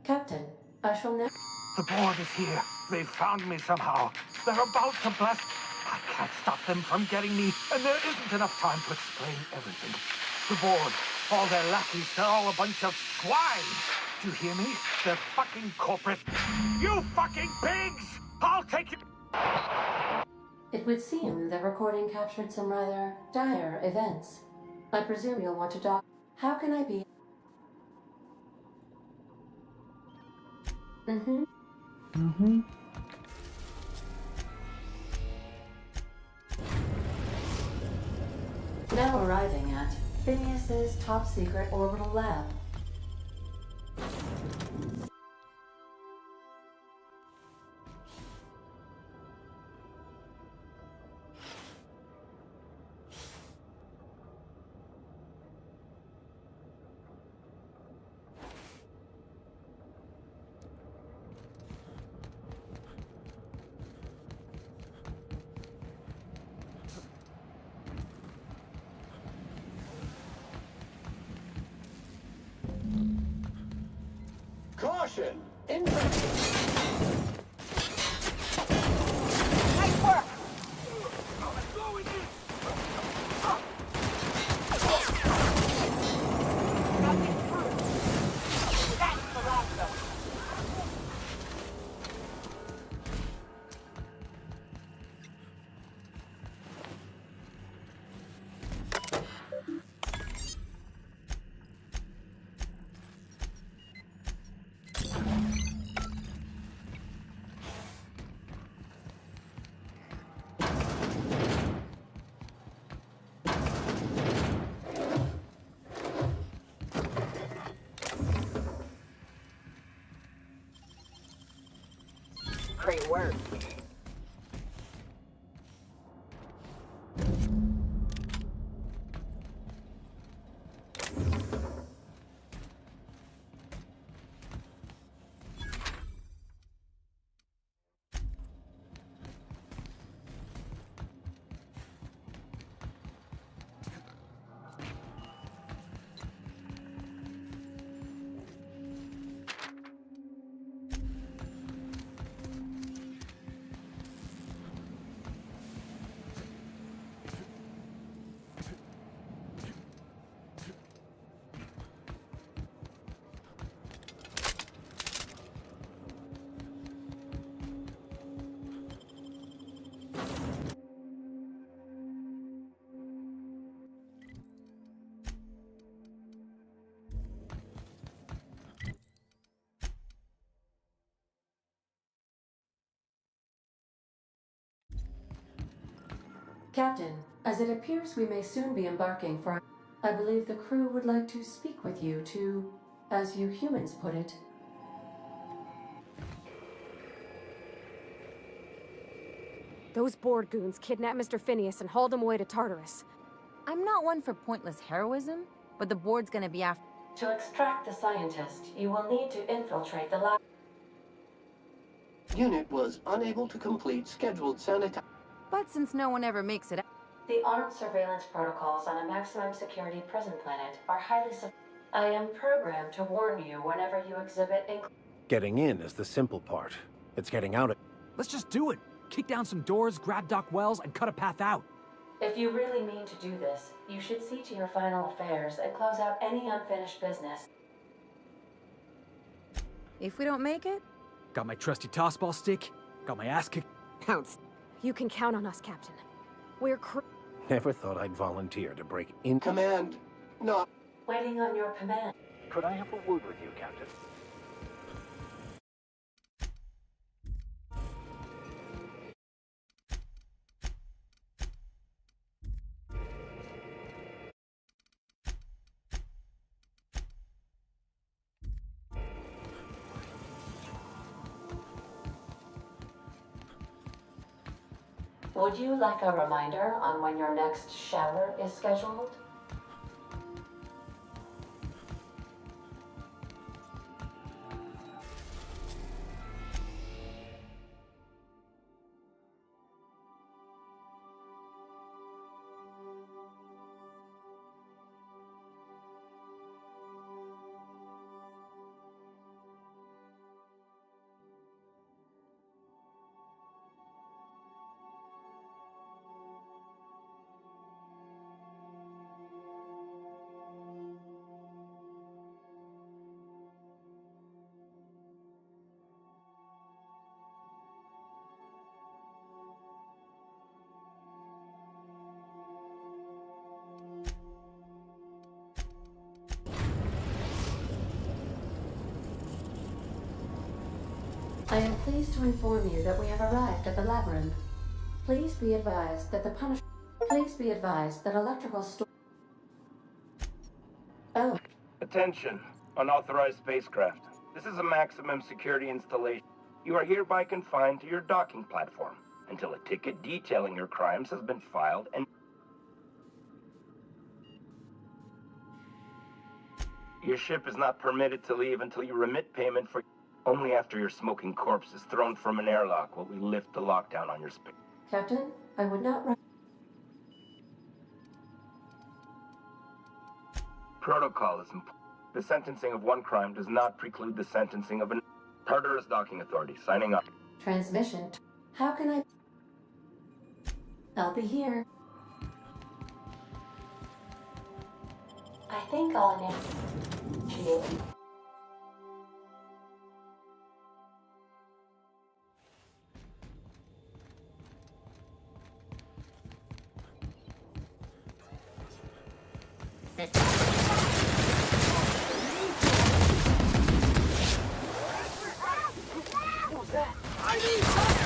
[SPEAKER 1] Captain, I shall never...
[SPEAKER 12] The board is here. They've found me somehow. They're about to blast. I can't stop them from getting me, and there isn't enough time to explain everything. The board, all their lackeys, they're all a bunch of swine. Do you hear me? They're fucking corporate. You fucking pigs! I'll take you...
[SPEAKER 1] It would seem the recording captured some rather dire events. I presume you'll want to doc... How can I be... Now arriving at Phineas's top-secret orbital lab.
[SPEAKER 17] Caution! Infection!
[SPEAKER 5] Nice work! Nothing through. That's the last of it.
[SPEAKER 11] Great work.
[SPEAKER 1] Captain, as it appears we may soon be embarking for... I believe the crew would like to speak with you to, as you humans put it,
[SPEAKER 18] Those board goons kidnapped Mr. Phineas and hauled him away to Tartarus.
[SPEAKER 3] I'm not one for pointless heroism, but the board's gonna be after...
[SPEAKER 1] To extract the scientist, you will need to infiltrate the lab.
[SPEAKER 17] Unit was unable to complete scheduled sanitization.
[SPEAKER 3] But since no one ever makes it out...
[SPEAKER 1] The armed surveillance protocols on a maximum security prison planet are highly I am programmed to warn you whenever you exhibit
[SPEAKER 21] Getting in is the simple part. It's getting out.
[SPEAKER 5] Let's just do it. Kick down some doors, grab Doc Wells, and cut a path out.
[SPEAKER 1] If you really mean to do this, you should see to your final affairs and close out any unfinished business.
[SPEAKER 3] If we don't make it?
[SPEAKER 5] Got my trusty tossball stick, got my ass kicked.
[SPEAKER 18] Pounce. You can count on us, Captain. We're
[SPEAKER 21] Never thought I'd volunteer to break in.
[SPEAKER 17] Command, not
[SPEAKER 1] waiting on your command.
[SPEAKER 21] Could I have a word with you, Captain?
[SPEAKER 1] Would you like a reminder on when your next shower is scheduled? I am pleased to inform you that we have arrived at the labyrinth. Please be advised that electrical Oh.
[SPEAKER 23] Attention, unauthorized spacecraft. This is a maximum security installation. You are hereby confined to your docking platform until a ticket detailing your crimes has been filed and... Your ship is not permitted to leave until you remit payment for... Only after your smoking corpse is thrown from an airlock will we lift the lockdown on your space.
[SPEAKER 1] Captain, I would not...
[SPEAKER 23] Protocol is important. The sentencing of one crime does not preclude the sentencing of an... Tartarus Docking Authority, signing up.
[SPEAKER 1] Transmission. How can I... I'll be here. I think I'll initiate...
[SPEAKER 5] I need time!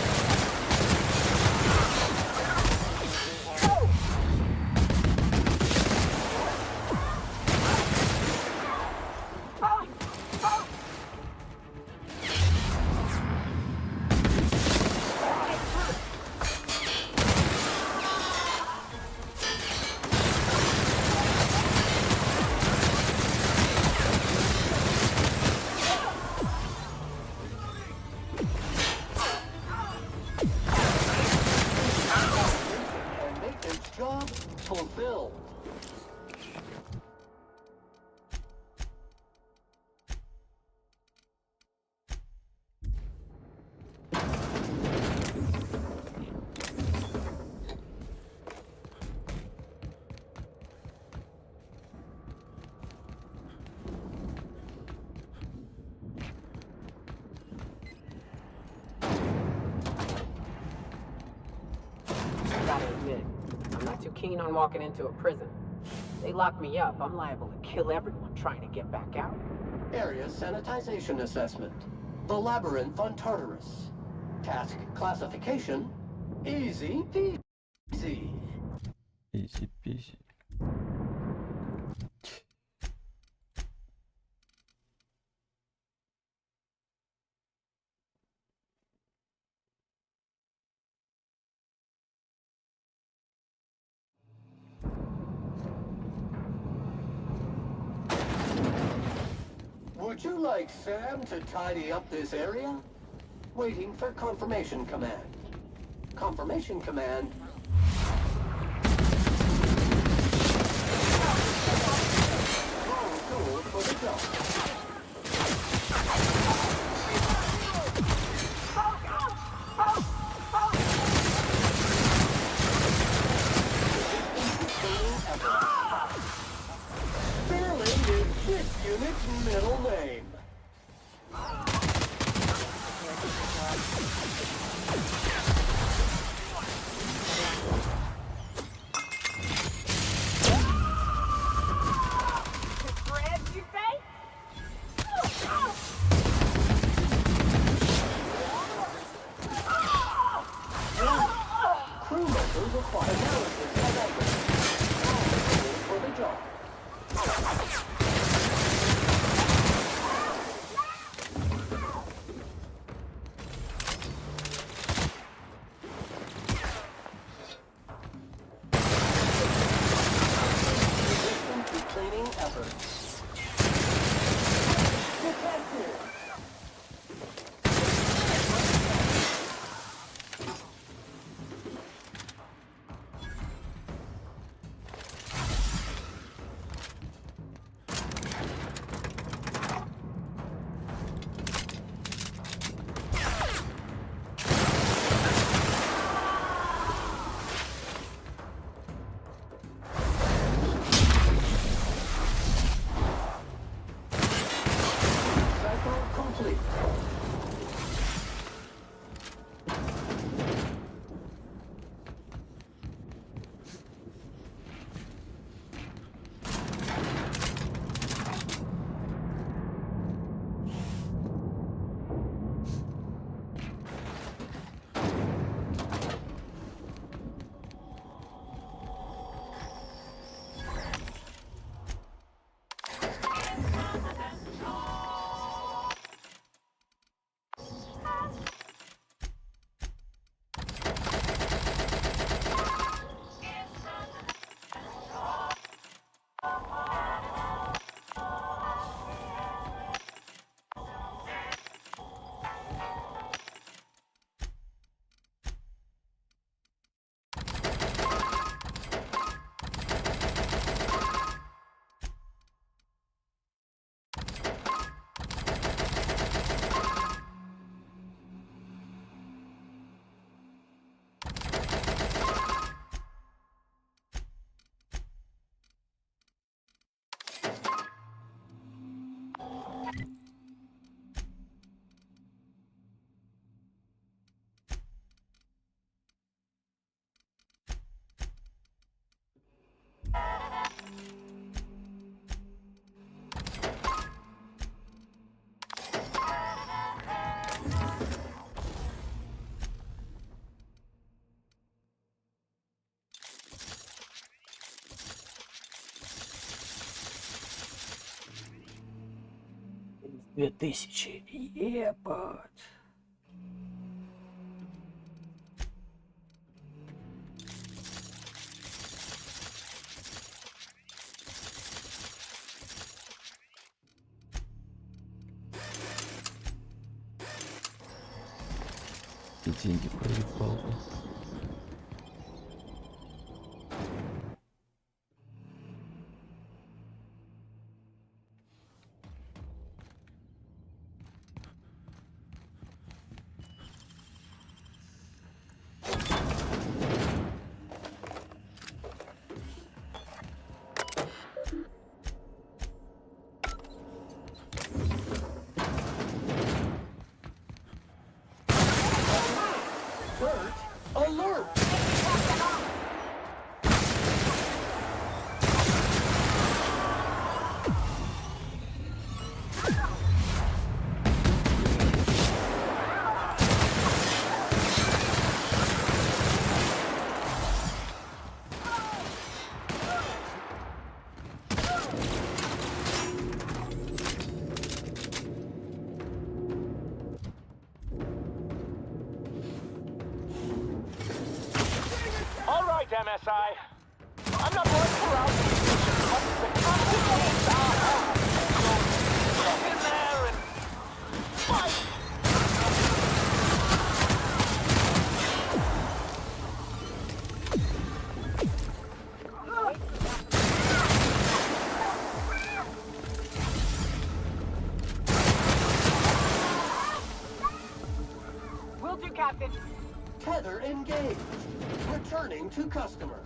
[SPEAKER 17] Job fulfilled.
[SPEAKER 11] Gotta admit, I'm not too keen on walking into a prison. They lock me up, I'm liable to kill everyone trying to get back out.
[SPEAKER 17] Area sanitization assessment. The labyrinth on Tartarus. Task classification. Easy peasy.
[SPEAKER 2] Изи-пизи.
[SPEAKER 17] Would you like Sam to tidy up this area? Waiting for confirmation command. Confirmation command. Wrong tool for the job. Fairlane is this unit's middle name. Crew members require analysis of everything. For the job. Resistant to cleaning efforts. Detected. Cycle complete.
[SPEAKER 2] Две тысячи. Ебать. И деньги проебал.
[SPEAKER 17] Alert!
[SPEAKER 5] MSI. I'm not one for out but the consequences are hell. So get in there and fight. Will do, Captain.
[SPEAKER 17] Tether engaged. Returning to customer.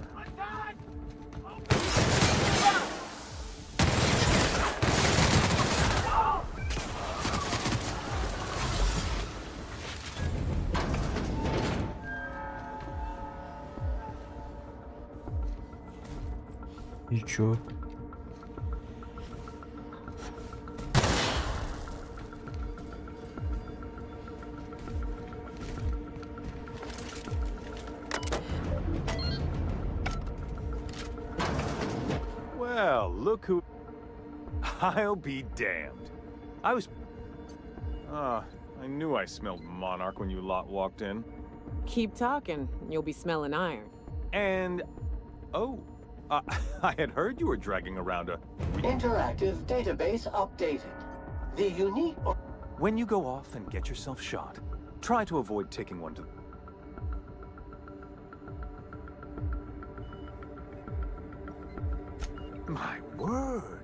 [SPEAKER 2] И чё?
[SPEAKER 22] Well, look who... I'll be damned. I was... I knew I smelled Monarch when you lot walked in.
[SPEAKER 11] Keep talking, and you'll be smelling iron.
[SPEAKER 22] And... Oh, I had heard you were dragging around a...
[SPEAKER 17] Interactive database updated. The unique...
[SPEAKER 22] When you go off and get yourself shot, try to avoid taking one to... My word!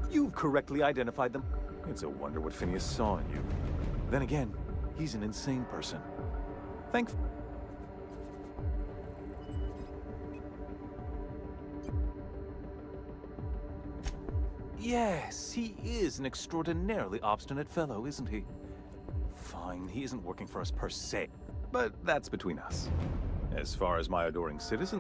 [SPEAKER 22] You've correctly identified them. It's a wonder what Phineas saw in you. Then again, he's an insane person. Yes, he is an extraordinarily obstinate fellow, isn't he? Fine, he isn't working for us per se, but that's between us. As far as my adoring citizen...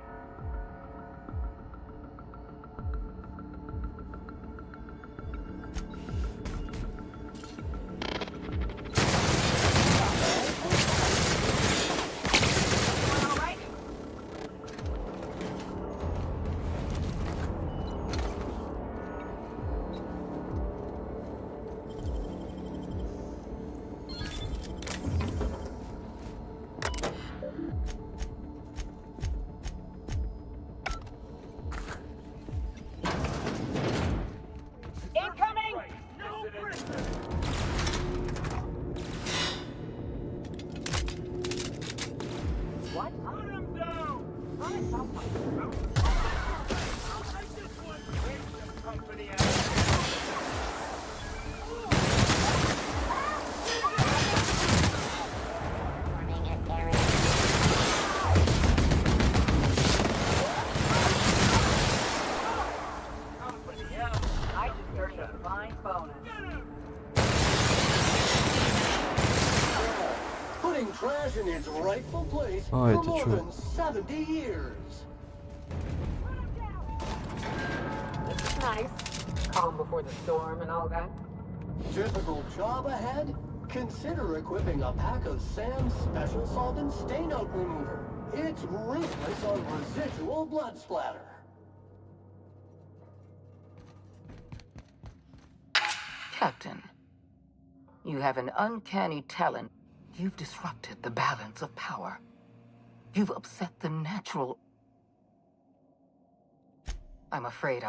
[SPEAKER 17] Putting trash in its rightful place
[SPEAKER 2] А,
[SPEAKER 17] for
[SPEAKER 2] это
[SPEAKER 17] more
[SPEAKER 2] чё?
[SPEAKER 17] than 70 years.
[SPEAKER 11] This is nice. Calm before the storm and all that.
[SPEAKER 17] Difficult job ahead? Consider equipping a pack of Sam's special solvent stain out remover. It's ruthless on residual blood splatter.
[SPEAKER 6] Captain, you have an uncanny talent. You've disrupted the balance of power. You've upset the natural... I'm afraid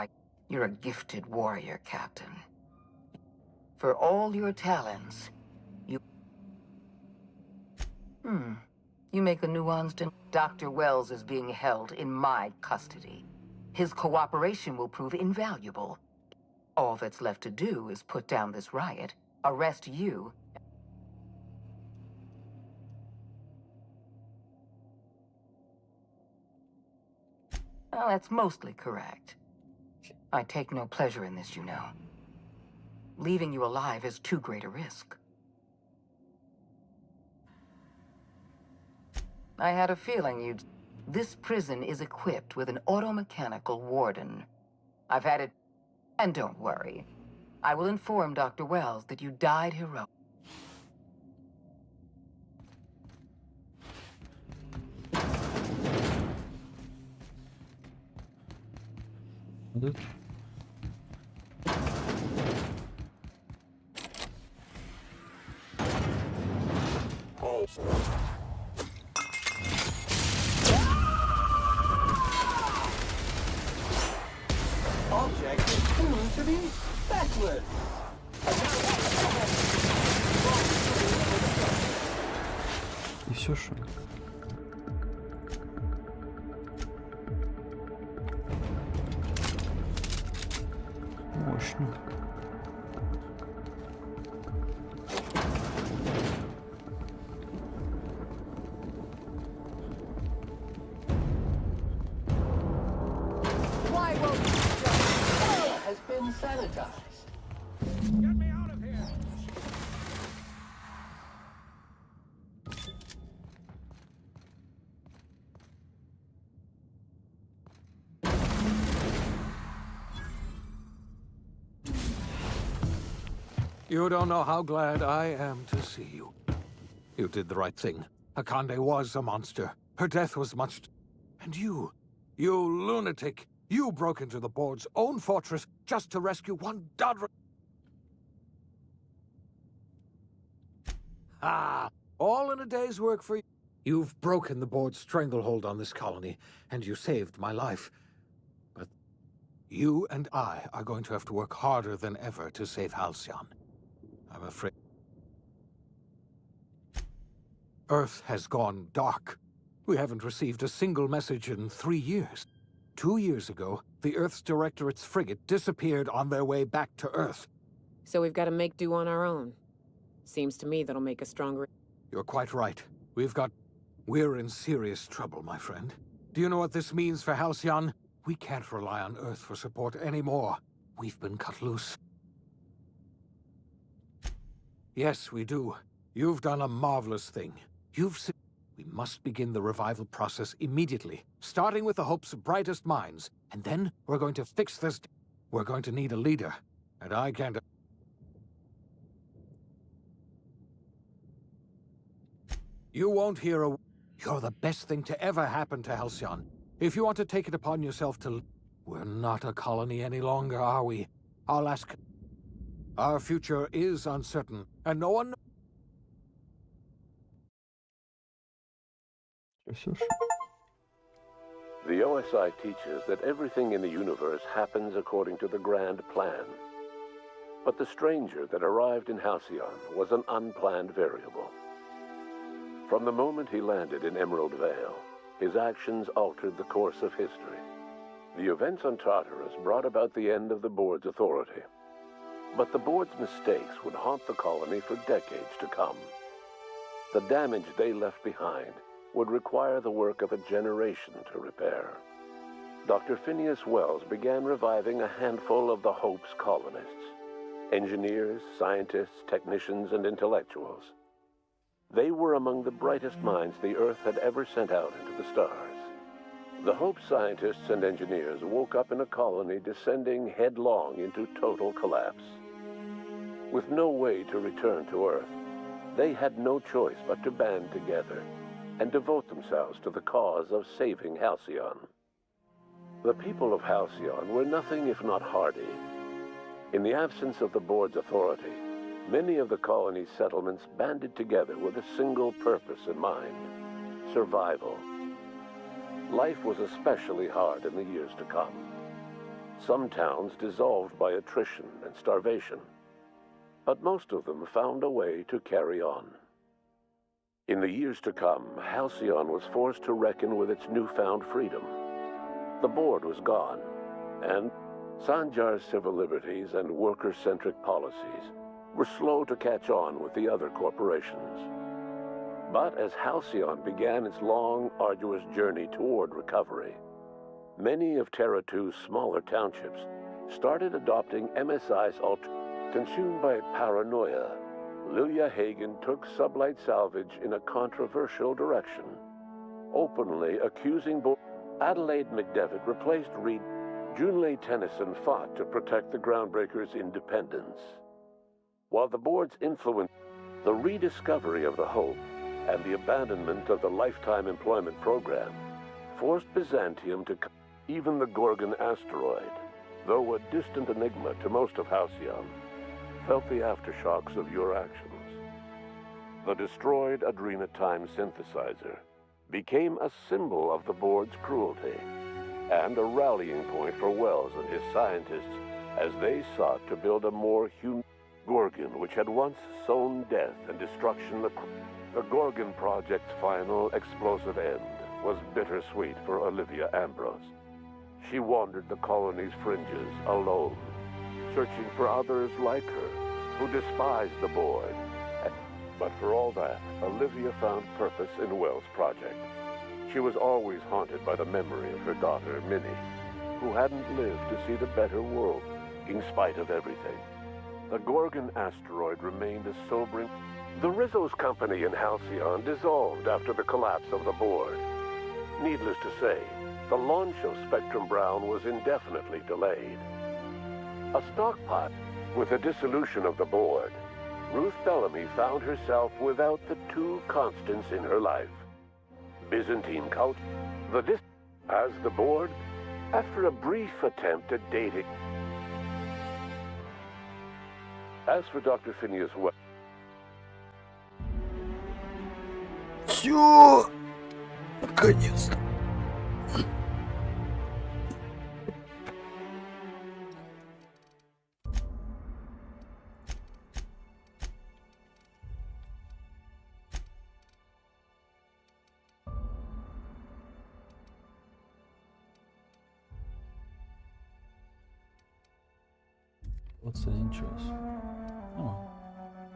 [SPEAKER 6] You're a gifted warrior, Captain. For all your talents, you make a nuanced and... Dr. Wells is being held in my custody. His cooperation will prove invaluable. All that's left to do is put down this riot, arrest you... Well, that's mostly correct. I take no pleasure in this, you know. Leaving you alive is too great a risk. I had a feeling you'd... This prison is equipped with an automechanical warden. I've had it... And don't worry. I will inform Dr. Wells that you died heroic.
[SPEAKER 2] Да.
[SPEAKER 17] useless.
[SPEAKER 2] И все, что ли? Мощно.
[SPEAKER 17] Why won't you just... has been sanitized. Get me out of here!
[SPEAKER 8] You don't know how glad I am to see you. You did the right thing. Akande was a monster. Her death was much... And you lunatic, you broke into the board's own fortress just to rescue one Dodra... Ah, all in a day's work for you. You've broken the board's stranglehold on this colony, and you saved my life. But you and I are going to have to work harder than ever to save Halcyon. I'm afraid... Earth has gone dark. We haven't received a single message in 3 years. 2 years ago, the Earth's Directorate's frigate disappeared on their way back to Earth.
[SPEAKER 11] So we've got to make do on our own. Seems to me that'll make us stronger.
[SPEAKER 8] You're quite right. We're in serious trouble, my friend. Do you know what this means for Halcyon? We can't rely on Earth for support anymore. We've been cut loose. Yes, we do. You've done a marvelous thing. We must begin the revival process immediately, starting with the Hope's brightest minds. And then we're going to fix this. We're going to need a leader. And I can't... You won't hear a... You're the best thing to ever happen to Halcyon. If you want to take it upon yourself to... We're not a colony any longer, are we? I'll ask... Our future is uncertain, and no one...
[SPEAKER 9] The OSI teaches that everything in the universe happens according to the grand plan. But the stranger that arrived in Halcyon was an unplanned variable. From the moment he landed in Emerald Vale, his actions altered the course of history. The events on Tartarus brought about the end of the board's authority. But the board's mistakes would haunt the colony for decades to come. The damage they left behind would require the work of a generation to repair. Dr. Phineas Wells began reviving a handful of the Hope's colonists. Engineers, scientists, technicians, and intellectuals. They were among the brightest minds the Earth had ever sent out into the stars. The Hope scientists and engineers woke up in a colony descending headlong into total collapse. With no way to return to Earth, they had no choice but to band together and devote themselves to the cause of saving Halcyon. The people of Halcyon were nothing if not hardy. In the absence of the board's authority, many of the colony's settlements banded together with a single purpose in mind: survival. Life was especially hard in the years to come. Some towns dissolved by attrition and starvation, but most of them found a way to carry on. In the years to come, Halcyon was forced to reckon with its newfound freedom. The board was gone, and Sanjar's civil liberties and worker-centric policies were slow to catch on with the other corporations. But as Halcyon began its long, arduous journey toward recovery, many of Terra 2's smaller townships started adopting MSI's Consumed by paranoia, Lilia Hagen took sublight salvage in a controversial direction, openly accusing Adelaide McDevitt replaced Reed. Junlei Tennyson fought to protect the groundbreakers' independence. While the board's influence, the rediscovery of the Hope, and the abandonment of the lifetime employment program forced Byzantium to... Even the Gorgon asteroid, though a distant enigma to most of Halcyon, felt the aftershocks of your actions. The destroyed Adrena Time synthesizer became a symbol of the board's cruelty and a rallying point for Wells and his scientists as they sought to build a more human Gorgon, which had once sown death and destruction. The Gorgon Project's final explosive end was bittersweet for Olivia Ambrose. She wandered the colony's fringes alone, searching for others like her who despised the board. But for all that, Olivia found purpose in Wells' project. She was always haunted by the memory of her daughter, Minnie, who hadn't lived to see the better world, in spite of everything. The Gorgon asteroid remained a sobering... The Rizzo's company in Halcyon dissolved after the collapse of the board. Needless to say, the launch of Spectrum Brown was indefinitely delayed. A stockpot. With the dissolution of the board, Ruth Bellamy found herself without the two constants in her life. Byzantine culture, as the board, after a brief attempt at dating. As for Dr. Phineas Wells...
[SPEAKER 2] Всё! Наконец-то. What's the interest? Oh.